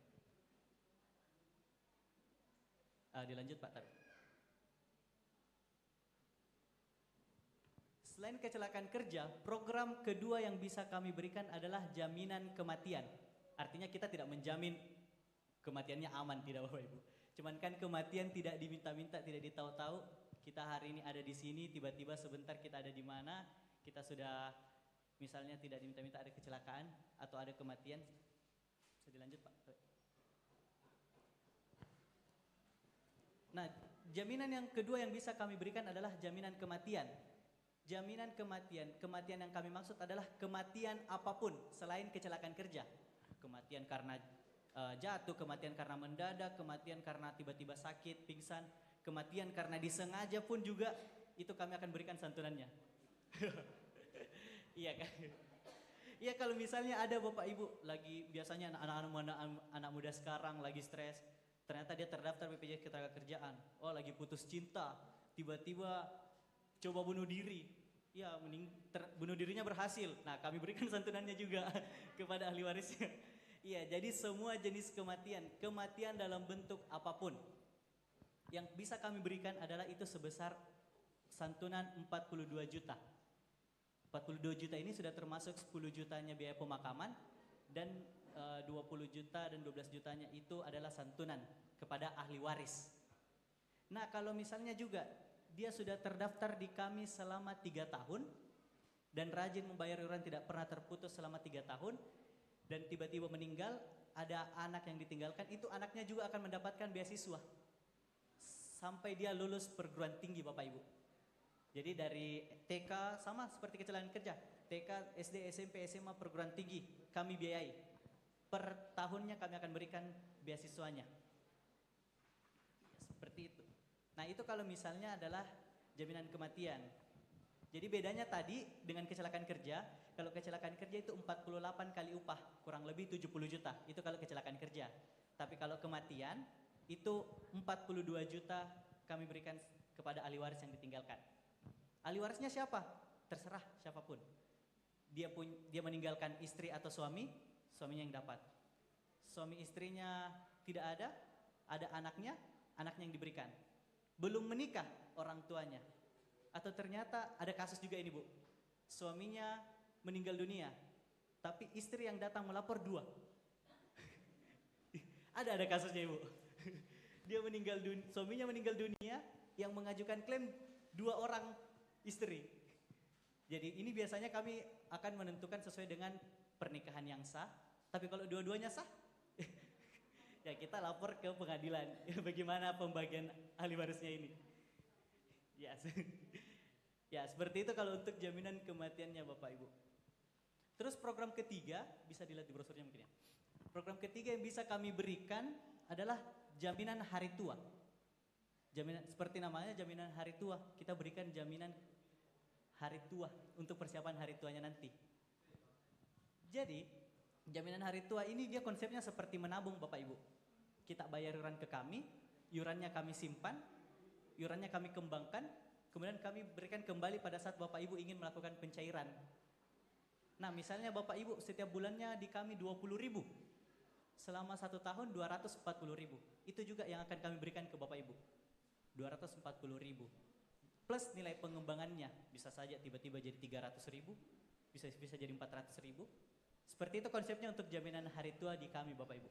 Dilanjut Pak Tabe. Selain kecelakaan kerja, program kedua yang bisa kami berikan adalah jaminan kematian. Artinya kita tidak menjamin kematiannya aman, tidak Bapak Ibu. Cuman kan kematian tidak diminta-minta, tidak ditahu-tahu. Kita hari ini ada di sini, tiba-tiba sebentar kita ada di mana, kita sudah misalnya tidak diminta-minta ada kecelakaan atau ada kematian. Bisa dilanjut Pak. Nah, jaminan yang kedua yang bisa kami berikan adalah jaminan kematian. Jaminan kematian yang kami maksud adalah kematian apapun selain kecelakaan kerja. Kematian karena jatuh, kematian karena mendadak, kematian karena tiba-tiba sakit, pingsan, kematian karena disengaja pun juga itu kami akan berikan santunannya. Iya kan? Iya, kalau misalnya ada Bapak Ibu lagi, biasanya anak muda sekarang lagi stres, ternyata dia terdaftar BPJS Ketenagakerjaan, oh lagi putus cinta, tiba-tiba coba bunuh diri, ya bunuh dirinya berhasil. Nah, kami berikan santunannya juga kepada ahli warisnya. Iya, jadi semua jenis kematian dalam bentuk apapun yang bisa kami berikan adalah itu sebesar santunan 42 juta. 42 juta ini sudah termasuk 10 jutanya biaya pemakaman dan 20 juta dan 12 jutanya itu adalah santunan kepada ahli waris. Nah, kalau misalnya juga dia sudah terdaftar di kami selama 3 tahun dan rajin membayar iuran tidak pernah terputus selama 3 tahun dan tiba-tiba meninggal, ada anak yang ditinggalkan, itu anaknya juga akan mendapatkan beasiswa sampai dia lulus perguruan tinggi Bapak Ibu. Jadi dari TK sama seperti kecelakaan kerja, TK, SD, SMP, SMA, perguruan tinggi kami biayai. Per tahunnya kami akan berikan beasiswanya. Seperti itu. Nah, itu kalau misalnya adalah jaminan kematian. Jadi bedanya tadi dengan kecelakaan kerja, kalau kecelakaan kerja itu 48 kali upah, kurang lebih 70 juta. Itu kalau kecelakaan kerja. Tapi kalau kematian itu 42 juta kami berikan kepada ahli waris yang ditinggalkan. Ahli warisnya siapa? Terserah siapapun. Dia meninggalkan istri atau suami, suaminya yang dapat. Suami istrinya tidak ada anaknya yang diberikan. Belum menikah orang tuanya. Atau ternyata ada kasus juga ini Bu. Suaminya meninggal dunia, tapi istri yang datang melapor 2. ada kasusnya Ibu. Suaminya meninggal dunia, yang mengajukan klaim 2 orang istri. Jadi ini biasanya kami akan menentukan sesuai dengan pernikahan yang sah. Tapi kalau dua-duanya sah, ya kita lapor ke pengadilan. Bagaimana pembagian ahli warisnya ini? Ya seperti itu kalau untuk jaminan kematiannya Bapak Ibu. Terus program ketiga, bisa dilihat di brosurnya mungkin ya. Program ketiga yang bisa kami berikan adalah jaminan hari tua. Jaminan seperti namanya, jaminan hari tua. Kita berikan jaminan hari tua untuk persiapan hari tuanya nanti. Jadi jaminan hari tua ini dia konsepnya seperti menabung Bapak Ibu. Kita bayar iuran ke kami, iurannya kami simpan, iurannya kami kembangkan, kemudian kami berikan kembali pada saat Bapak Ibu ingin melakukan pencairan. Nah, misalnya Bapak Ibu setiap bulannya di kami 20.000, selama 1 tahun 240.000. Itu juga yang akan kami berikan ke Bapak Ibu. 240.000 plus nilai pengembangannya, bisa saja tiba-tiba jadi 300.000, bisa jadi 400.000. Seperti itu konsepnya untuk jaminan hari tua di kami Bapak Ibu.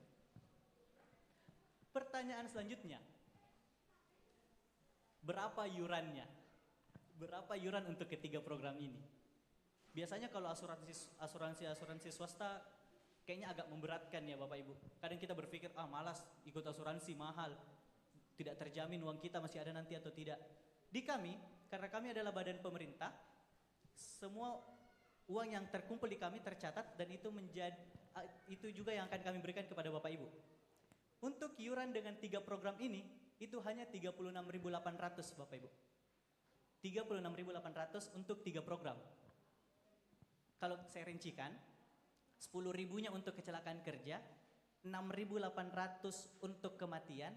Pertanyaan selanjutnya, berapa iurannya? Berapa iuran untuk ketiga program ini? Biasanya kalau asuransi swasta kayaknya agak memberatkan ya Bapak Ibu. Kadang kita berpikir, malas ikut asuransi mahal, tidak terjamin uang kita masih ada nanti atau tidak. Di kami, karena kami adalah badan pemerintah, semua uang yang terkumpul di kami tercatat dan itu juga yang akan kami berikan kepada Bapak Ibu. Untuk iuran dengan 3 program ini, itu hanya 36.800 Bapak Ibu. 36.800 untuk 3 program. Kalau saya rincikan, 10.000-nya untuk kecelakaan kerja, 6.800 untuk kematian,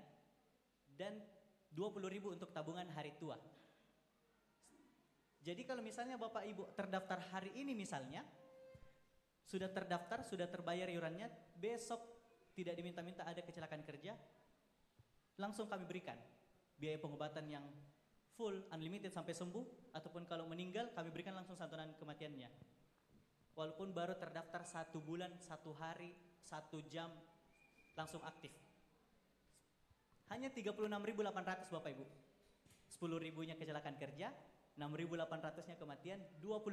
dan 20.000 untuk tabungan hari tua. Jadi kalau misalnya Bapak Ibu terdaftar hari ini misalnya, sudah terdaftar, sudah terbayar iurannya, besok tidak diminta-minta ada kecelakaan kerja, langsung kami berikan biaya pengobatan yang full, unlimited sampai sembuh, ataupun kalau meninggal kami berikan langsung santunan kematiannya. Walaupun baru terdaftar 1 bulan, 1 hari, 1 jam, langsung aktif. Hanya 36.800 Bapak Ibu. 10.000-nya kecelakaan kerja, 6.800-nya kematian, 20